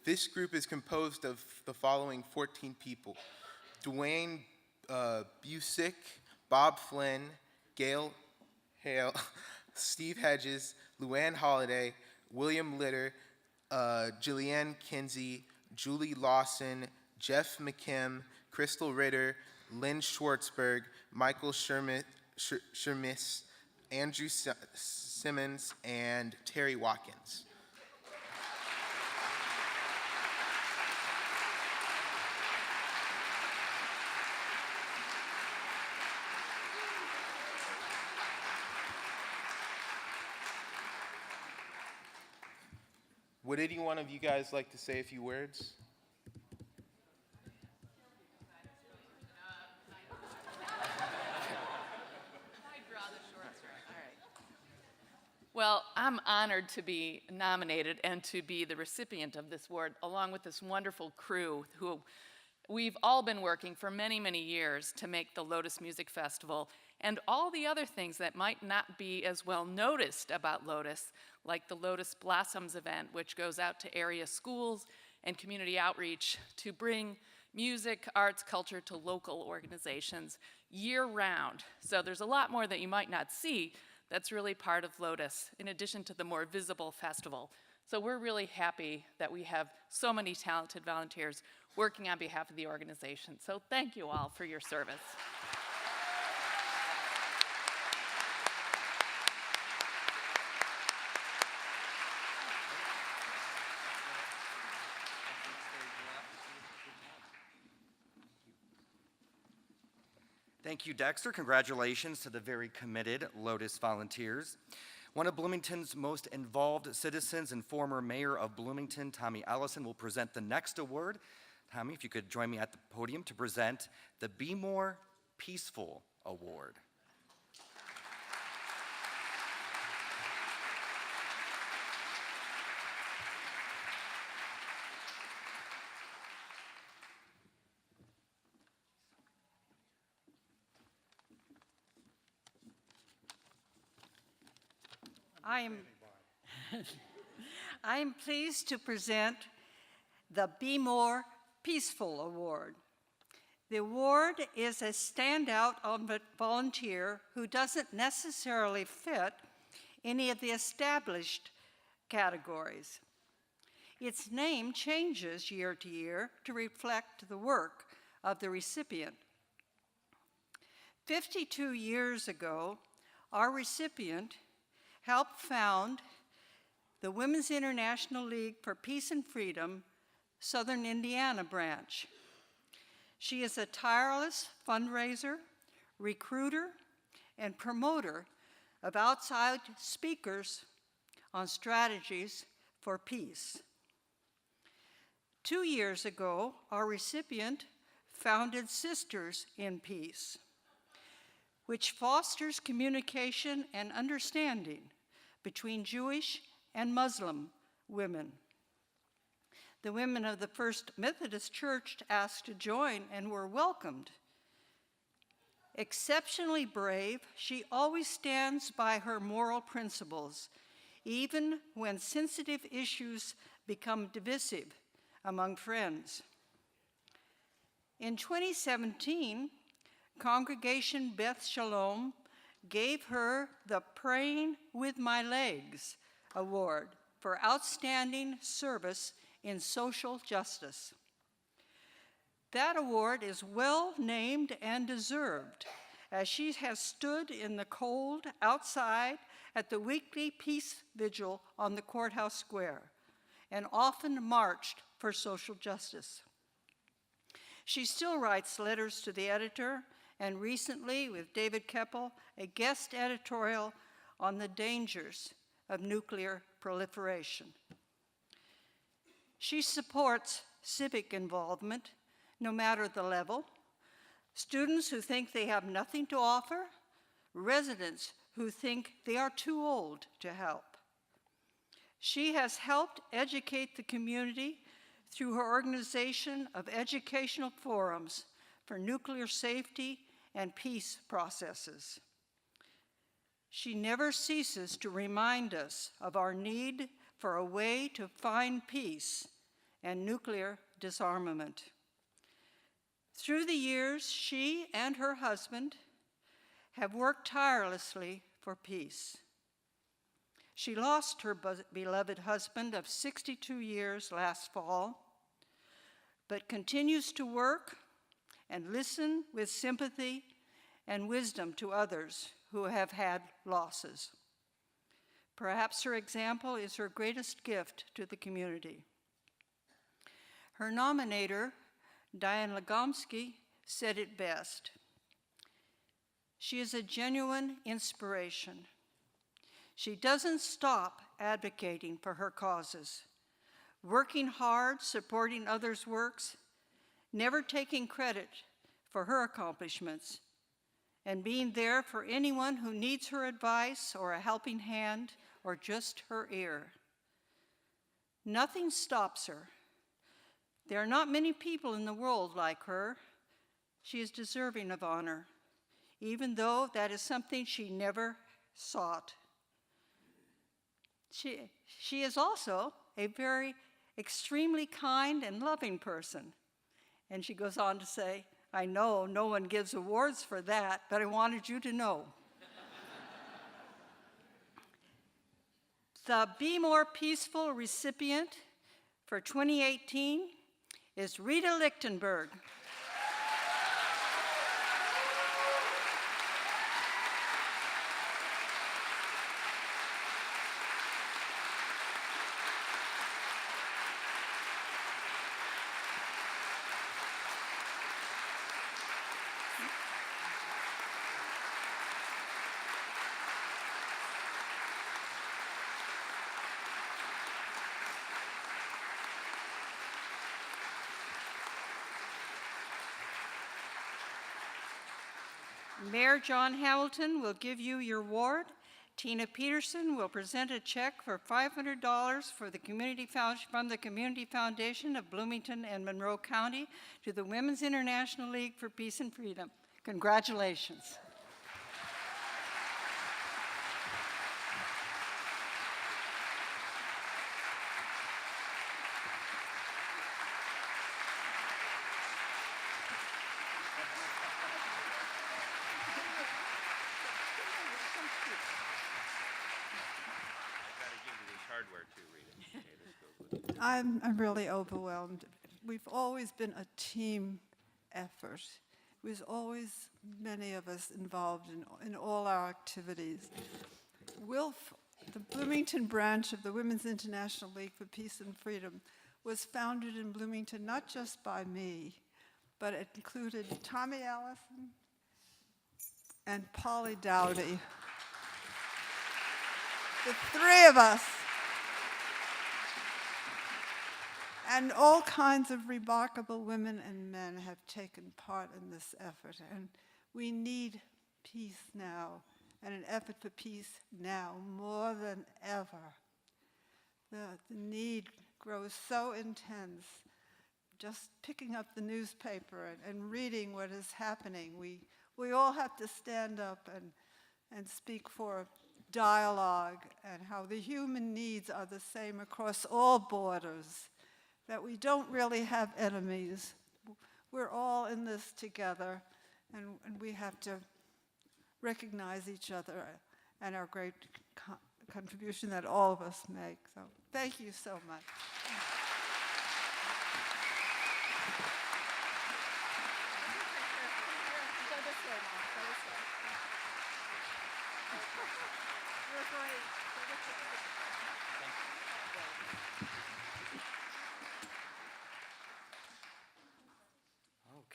This group is composed of the following 14 people: Dwayne Busick, Bob Flynn, Gail Hale, Steve Hedges, Luann Holiday, William Litter, Jillianne Kinsey, Julie Lawson, Jeff McKim, Crystal Ritter, Lynn Schwartzberg, Michael Sherman, Shermis, Andrew Simmons, and Terry Watkins. Would any one of you guys like to say a few words? Well, I'm honored to be nominated and to be the recipient of this award, along with this wonderful crew who we've all been working for many, many years to make the Lotus Music Festival and all the other things that might not be as well noticed about Lotus, like the Lotus Blossoms event, which goes out to area schools and community outreach to bring music, arts, culture to local organizations year-round. So there's a lot more that you might not see that's really part of Lotus, in addition to the more visible festival. So we're really happy that we have so many talented volunteers working on behalf of the organization. So thank you all for your service. Thank you, Dexter. Congratulations to the very committed Lotus volunteers. One of Bloomington's most involved citizens and former mayor of Bloomington, Tommy Ellison, will present the next award. Tommy, if you could join me at the podium to present the Be More Peaceful Award. I am pleased to present the Be More Peaceful Award. The award is a standout volunteer who doesn't necessarily fit any of the established categories. Its name changes year to year to reflect the work of the recipient. 52 years ago, our recipient helped found the Women's International League for Peace and Freedom, Southern Indiana branch. She is a tireless fundraiser, recruiter, and promoter of outside speakers on strategies for peace. 2 years ago, our recipient founded Sisters in Peace, which fosters communication and understanding between Jewish and Muslim women. The women of the First Methodist Church asked to join and were welcomed. Exceptionally brave, she always stands by her moral principles, even when sensitive issues become divisive among friends. In 2017, Congregation Beth Shalom gave her the Praying with My Legs Award for outstanding service in social justice. That award is well named and deserved, as she has stood in the cold outside at the weekly peace vigil on the courthouse square and often marched for social justice. She still writes letters to the editor, and recently, with David Keppel, a guest editorial on the dangers of nuclear proliferation. She supports civic involvement, no matter the level, students who think they have nothing to offer, residents who think they are too old to help. She has helped educate the community through her organization of educational forums for nuclear safety and peace processes. She never ceases to remind us of our need for a way to find peace and nuclear disarmament. Through the years, she and her husband have worked tirelessly for peace. She lost her beloved husband of 62 years last fall, but continues to work and listen with sympathy and wisdom to others who have had losses. Perhaps her example is her greatest gift to the community. Her nominator, Diane Legomsky, said it best. She is a genuine inspiration. She doesn't stop advocating for her causes, working hard, supporting others' works, never taking credit for her accomplishments, and being there for anyone who needs her advice or a helping hand or just her ear. Nothing stops her. There are not many people in the world like her. She is deserving of honor, even though that is something she never sought. She is also a very extremely kind and loving person. And she goes on to say, I know no one gives awards for that, but I wanted you to know. The Be More Peaceful recipient for 2018 is Rita Lichtenberg. Mayor John Hamilton will give you your award. Tina Peterson will present a check for $500 for the from the Community Foundation of Bloomington and Monroe County to the Women's International League for Peace and Freedom. Congratulations. I'm really overwhelmed. We've always been a team effort. There's always many of us involved in all our activities. The Bloomington branch of the Women's International League for Peace and Freedom was founded in Bloomington not just by me, but it included Tommy Allison and Polly Dowdy. The three of us. And all kinds of remarkable women and men have taken part in this effort. And we need peace now, and an effort for peace now more than ever. The need grows so intense. Just picking up the newspaper and reading what is happening, we all have to stand up and speak for dialogue and how the human needs are the same across all borders, that we don't really have enemies. We're all in this together, and we have to recognize each other and our great contribution that all of us make. So thank you so much.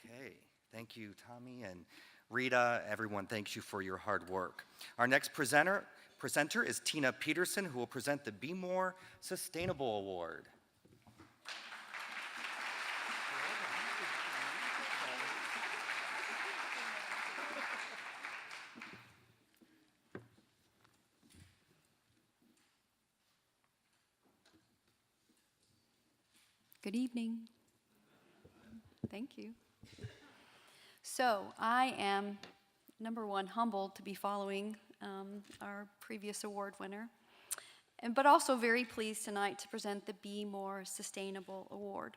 Okay, thank you, Tommy and Rita. Everyone, thanks you for your hard work. Our next presenter is Tina Peterson, who will present the Be More Sustainable Award. Good evening. Thank you. So I am, number one, humbled to be following our previous award winner, but also very pleased tonight to present the Be More Sustainable Award.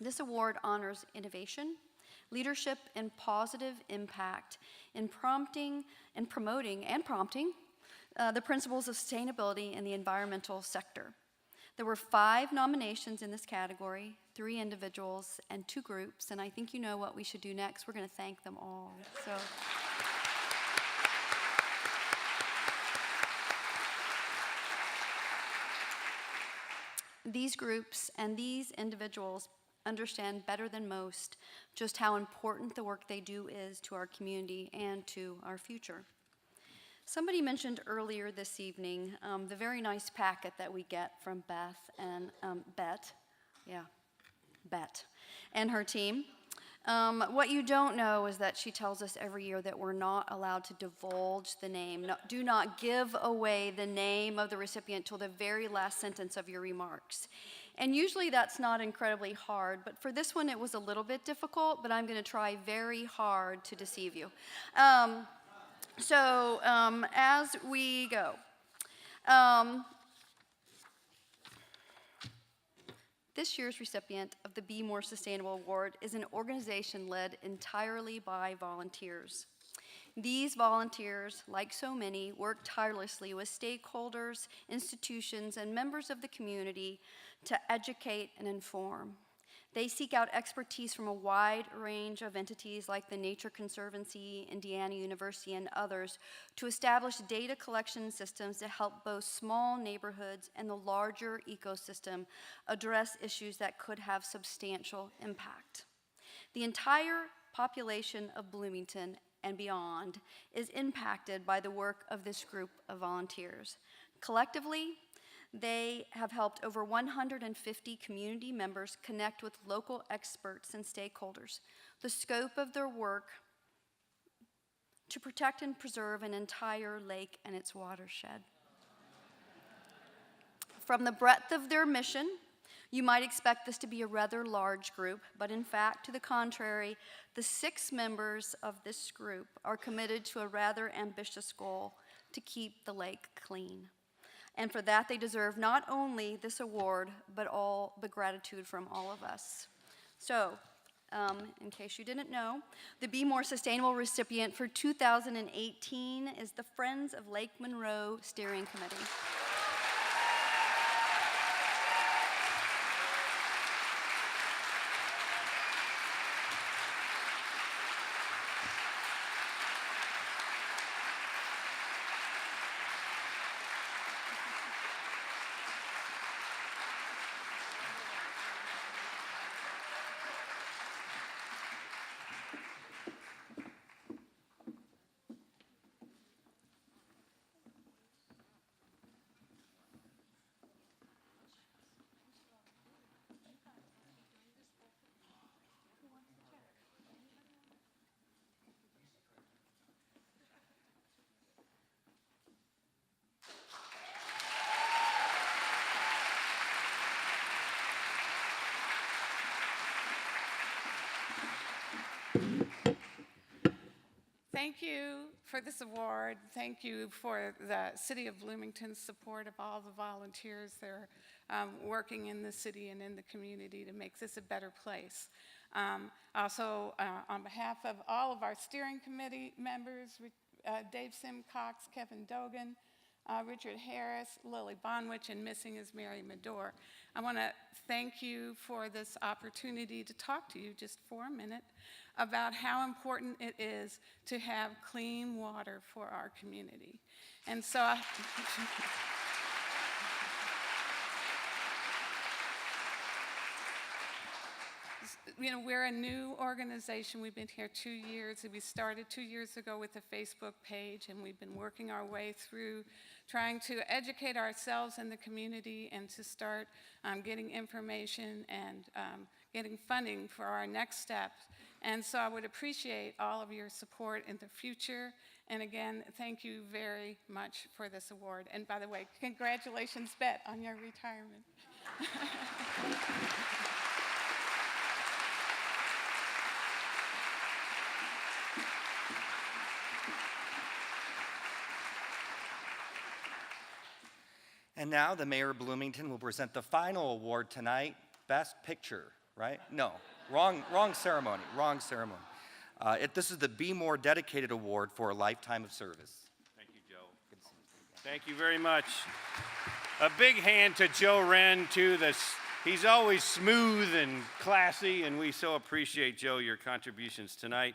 This award honors innovation, leadership, and positive impact in promoting the principles of sustainability in the environmental sector. There were 5 nominations in this category, 3 individuals and 2 groups, and I think you know what we should do next. We're going to thank them all. So. These groups and these individuals understand better than most just how important the work they do is to our community and to our future. Somebody mentioned earlier this evening the very nice packet that we get from Beth and Bet and her team. What you don't know is that she tells us every year that we're not allowed to divulge the name. No, do not give away the name of the recipient till the very last sentence of your remarks. And usually that's not incredibly hard, but for this one it was a little bit difficult, but I'm going to try very hard to deceive you. As we go, this year's recipient of the Be More Sustainable Award is an organization led entirely by volunteers. These volunteers, like so many, work tirelessly with stakeholders, institutions, and members of the community to educate and inform. They seek out expertise from a wide range of entities like the Nature Conservancy, Indiana University, and others to establish data collection systems to help both small neighborhoods and the larger ecosystem address issues that could have substantial impact. The entire population of Bloomington and beyond is impacted by the work of this group of volunteers. Collectively, they have helped over 150 community members connect with local experts and stakeholders. The scope of their work to protect and preserve an entire lake and its watershed. From the breadth of their mission, you might expect this to be a rather large group, but in fact, to the contrary, the 6 members of this group are committed to a rather ambitious goal: to keep the lake clean. And for that, they deserve not only this award, but all the gratitude from all of us. So, in case you didn't know, the Be More Sustainable recipient for 2018 is the Friends of Lake Monroe Steering Committee. Thank you for this award. Thank you for the City of Bloomington's support of all the volunteers that are working in the city and in the community to make this a better place. Also, on behalf of all of our steering committee members, Dave Simcox, Kevin Dogan, Richard Harris, Lily Bonwich, and missing is Mary Medor. I want to thank you for this opportunity to talk to you just for a minute about how important it is to have clean water for our community. And so, you know, we're a new organization. We've been here 2 years. We started 2 years ago with a Facebook page, and we've been working our way through trying to educate ourselves and the community and to start getting information and getting funding for our next steps. And so I would appreciate all of your support in the future. And again, thank you very much for this award. And by the way, congratulations, Bet, on your retirement. And now the Mayor of Bloomington will present the final award tonight, Best Picture, right? No, wrong ceremony, wrong ceremony. This is the Be More Dedicated Award for a lifetime of service. Thank you, Joe. Thank you very much. A big hand to Joe Wren, too. He's always smooth and classy, and we so appreciate, Joe, your contributions tonight.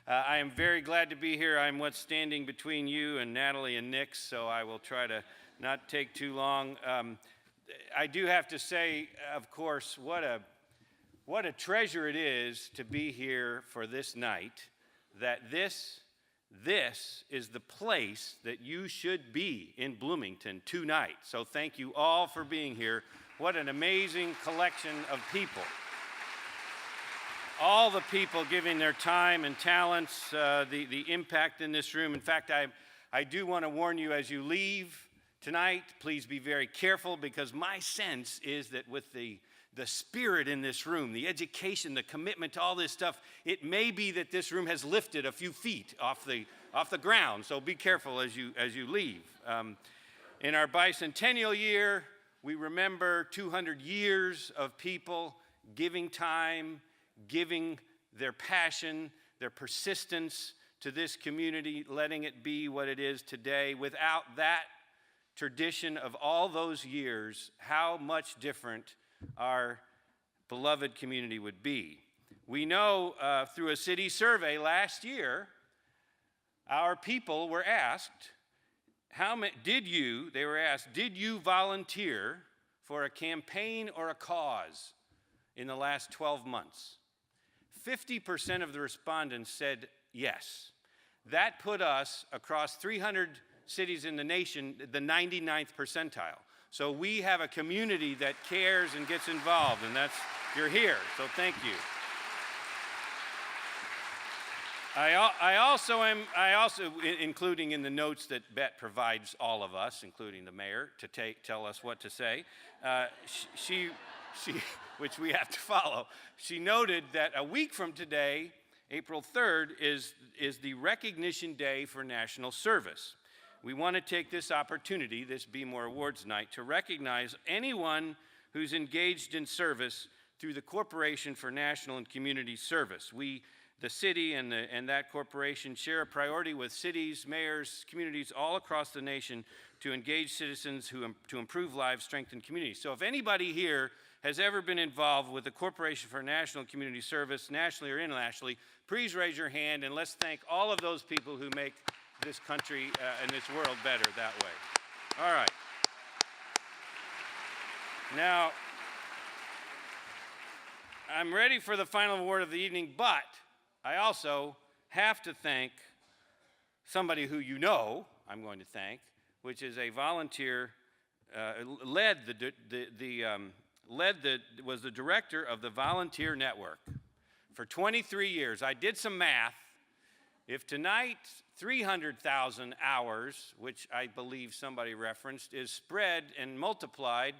I am very glad to be here. I'm what's standing between you and Natalie and Nick, so I will try to not take too long. I do have to say, of course, what a treasure it is to be here for this night, that this is the place that you should be in Bloomington tonight. So thank you all for being here. What an amazing collection of people. All the people giving their time and talents, the impact in this room. In fact, I do want to warn you as you leave tonight, please be very careful, because my sense is that with the spirit in this room, the education, the commitment to all this stuff, it may be that this room has lifted a few feet off the ground. So be careful as you leave. In our bicentennial year, we remember 200 years of people giving time, giving their passion, their persistence to this community, letting it be what it is today. Without that tradition of all those years, how much different our beloved community would be. We know through a city survey last year, our people were asked, did you volunteer for a campaign or a cause in the last 12 months? 50% of the respondents said yes. That put us across 300 cities in the nation, the 99th percentile. So we have a community that cares and gets involved, and you're here, so thank you. I also, including in the notes that Bet provides all of us, including the mayor, to tell us what to say, she, which we have to follow, she noted that a week from today, April 3rd, is the recognition day for national service. We want to take this opportunity, this Be More Awards night, to recognize anyone who's engaged in service through the Corporation for National and Community Service. We, the city and that corporation, share a priority with cities, mayors, communities all across the nation to engage citizens to improve lives, strengthen communities. So if anybody here has ever been involved with the Corporation for National and Community Service, nationally or internationally, please raise your hand, and let's thank all of those people who make this country and this world better that way. All right. Now, I'm ready for the final award of the evening, but I also have to thank somebody who you know I'm going to thank, which is a volunteer, was the director of the Volunteer Network for 23 years. I did some math. If tonight 300,000 hours, which I believe somebody referenced, is spread and multiplied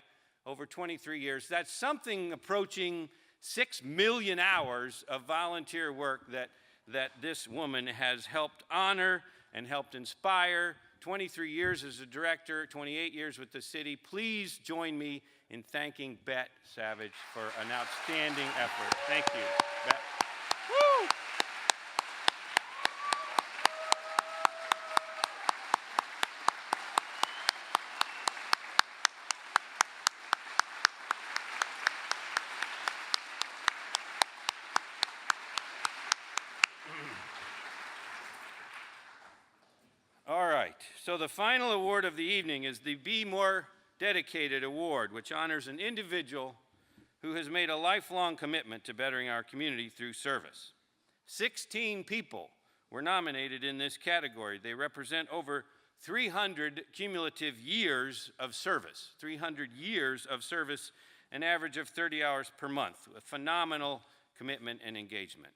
over 23 years, that's something approaching 6 million hours of volunteer work that this woman has helped honor and helped inspire. 23 years as a director, 28 years with the city. Please join me in thanking Bet Savage for an outstanding effort. Thank you, Bet. Woo! All right, so the final award of the evening is the Be More Dedicated Award, which honors an individual who has made a lifelong commitment to bettering our community through service. 16 people were nominated in this category. They represent over 300 cumulative years of service, 300 years of service, an average of 30 hours per month, a phenomenal commitment and engagement.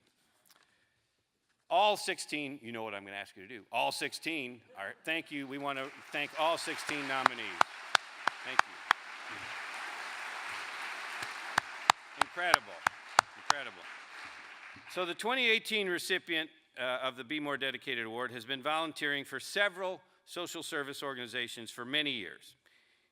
All 16, you know what I'm going to ask you to do. All 16, thank you. We want to thank all 16 nominees. Thank you. Incredible, incredible. So the 2018 recipient of the Be More Dedicated Award has been volunteering for several social service organizations for many years.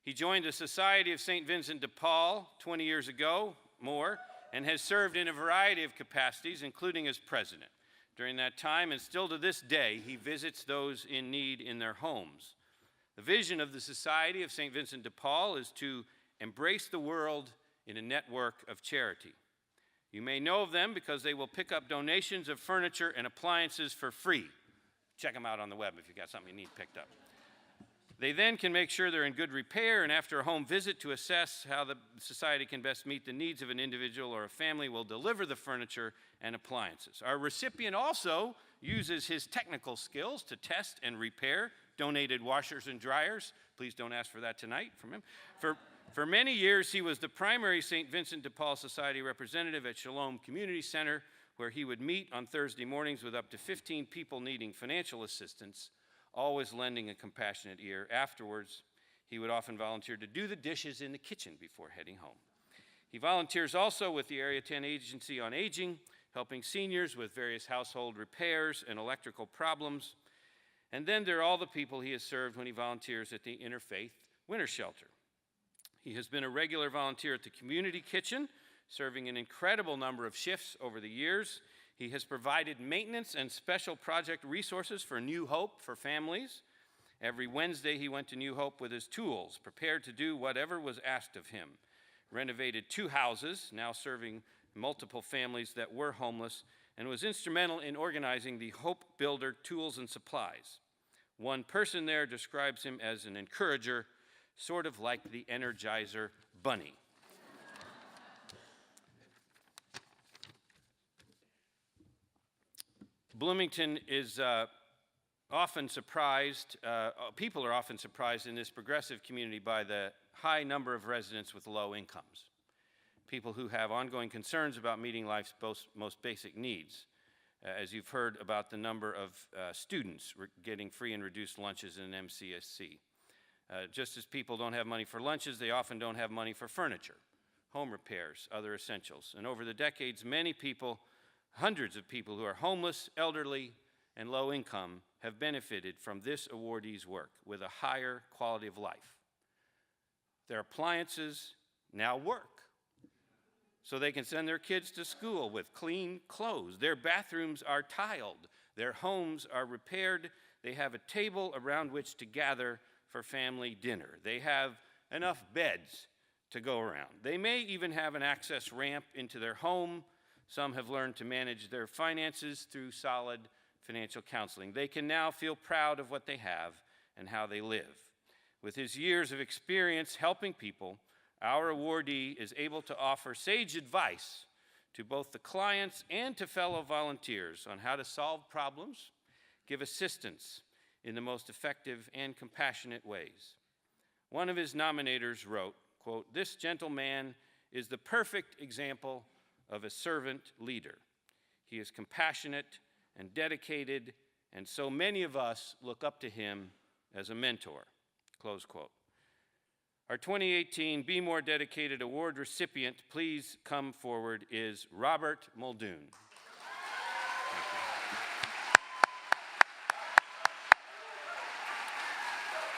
He joined the Society of St. Vincent de Paul 20 years ago, more, and has served in a variety of capacities, including as president. During that time, and still to this day, he visits those in need in their homes. The vision of the Society of St. Vincent de Paul is to embrace the world in a network of charity. You may know of them because they will pick up donations of furniture and appliances for free. Check them out on the web if you've got something you need picked up. They then can make sure they're in good repair, and after a home visit to assess how the society can best meet the needs of an individual or a family, will deliver the furniture and appliances. Our recipient also uses his technical skills to test and repair donated washers and dryers. Please don't ask for that tonight from him. For many years, he was the primary St. Vincent de Paul Society representative at Shalom Community Center, where he would meet on Thursday mornings with up to 15 people needing financial assistance, always lending a compassionate ear. Afterwards, he would often volunteer to do the dishes in the kitchen before heading home. He volunteers also with the Area 10 Agency on Aging, helping seniors with various household repairs and electrical problems. And then there are all the people he has served when he volunteers at the Interfaith Winter Shelter. He has been a regular volunteer at the Community Kitchen, serving an incredible number of shifts over the years. He has provided maintenance and special project resources for New Hope for families. Every Wednesday, he went to New Hope with his tools, prepared to do whatever was asked of him. Renovated 2 houses, now serving multiple families that were homeless, and was instrumental in organizing the Hope Builder tools and supplies. One person there describes him as an encourager, sort of like the Energizer Bunny. Bloomington is often surprised, people are often surprised in this progressive community by the high number of residents with low incomes, people who have ongoing concerns about meeting life's most basic needs. As you've heard about the number of students getting free and reduced lunches in an MCSC. Just as people don't have money for lunches, they often don't have money for furniture, home repairs, other essentials. And over the decades, many people, hundreds of people who are homeless, elderly, and low income have benefited from this awardee's work with a higher quality of life. Their appliances now work, so they can send their kids to school with clean clothes. Their bathrooms are tiled. Their homes are repaired. They have a table around which to gather for family dinner. They have enough beds to go around. They may even have an access ramp into their home. Some have learned to manage their finances through solid financial counseling. They can now feel proud of what they have and how they live. With his years of experience helping people, our awardee is able to offer sage advice to both the clients and to fellow volunteers on how to solve problems, give assistance in the most effective and compassionate ways. One of his nominators wrote, quote, "This gentleman is the perfect example of a servant leader. He is compassionate and dedicated, and so many of us look up to him as a mentor," close quote. Our 2018 Be More Dedicated Award recipient, please come forward, is Robert Muldoon.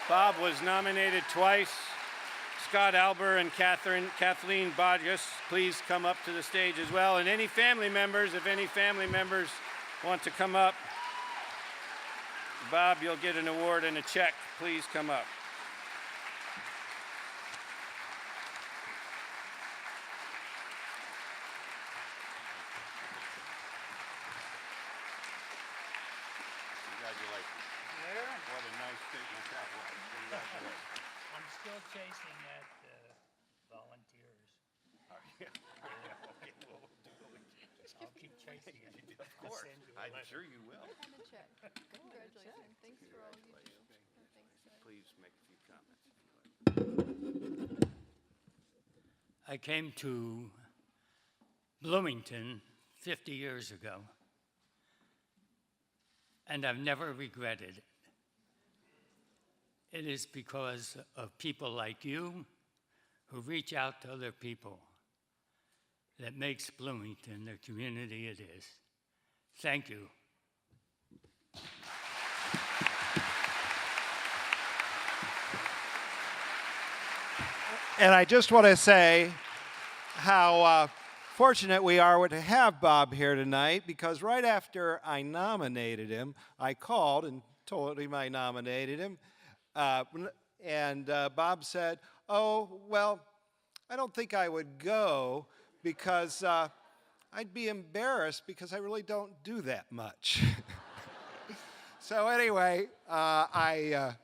Bob was nominated twice. Scott Alber and Kathleen Bodgus, please come up to the stage as well. And any family members, if any family members want to come up, Bob, you'll get an award and a check. Please come up. What a nice statement that was. Congratulations. I'm still chasing that volunteers. Okay, well, I'll keep chasing it. of course, I'm sure you will. Congratulations. Thanks for all you do. Please make a few comments. I came to Bloomington 50 years ago, and I've never regretted it. It is because of people like you who reach out to other people that makes Bloomington the community it is. Thank you. And I just want to say how fortunate we are to have Bob here tonight, because right after I nominated him, I called and told him I nominated him. And Bob said, "Oh, well, I don't think I would go because I'd be embarrassed because I really don't do that much." So anyway, I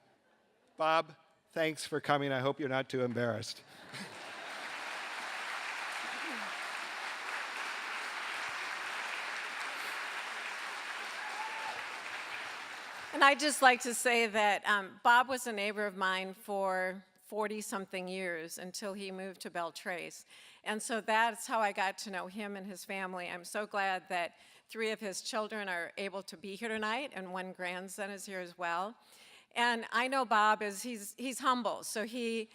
Bob, thanks for coming. I hope you're not too embarrassed. And I'd just like to say that Bob was a neighbor of mine for 40-something years until he moved to Beltrace. And so that's how I got to know him and his family. I'm so glad that 3 of his children are able to be here tonight, and 1 grandson is here as well. And I know Bob he's humble, so he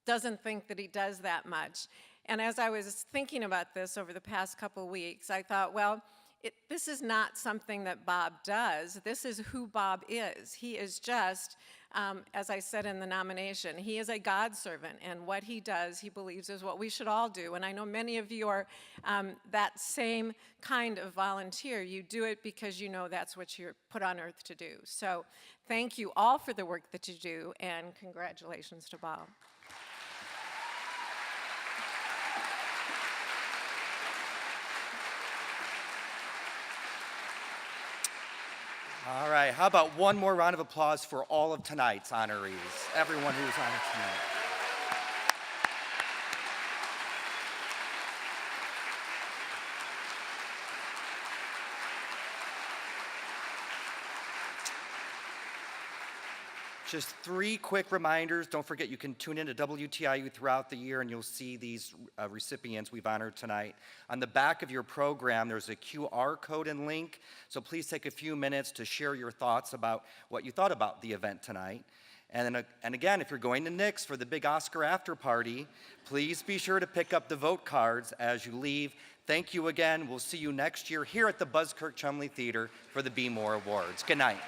doesn't think that he does that much. And as I was thinking about this over the past couple of weeks, I thought, well, this is not something that Bob does. This is who Bob is. He is just, as I said in the nomination, he is a God servant, and what he does, he believes, is what we should all do. And I know many of you are that same kind of volunteer. You do it because you know that's what you're put on earth to do. So thank you all for the work that you do, and congratulations to Bob. All right, how about one more round of applause for all of tonight's honorees, everyone who was honored tonight. Just 3 quick reminders. Don't forget you can tune in to WTIU throughout the year and you'll see these recipients we've honored tonight. On the back of your program, there's a QR code and link, so please take a few minutes to share your thoughts about what you thought about the event tonight. And again, if you're going to Nick's for the big Oscar after party, please be sure to pick up the vote cards as you leave. Thank you again. We'll see you next year here at the Buzzkirk Chumley Theater for the Be More Awards. Good night.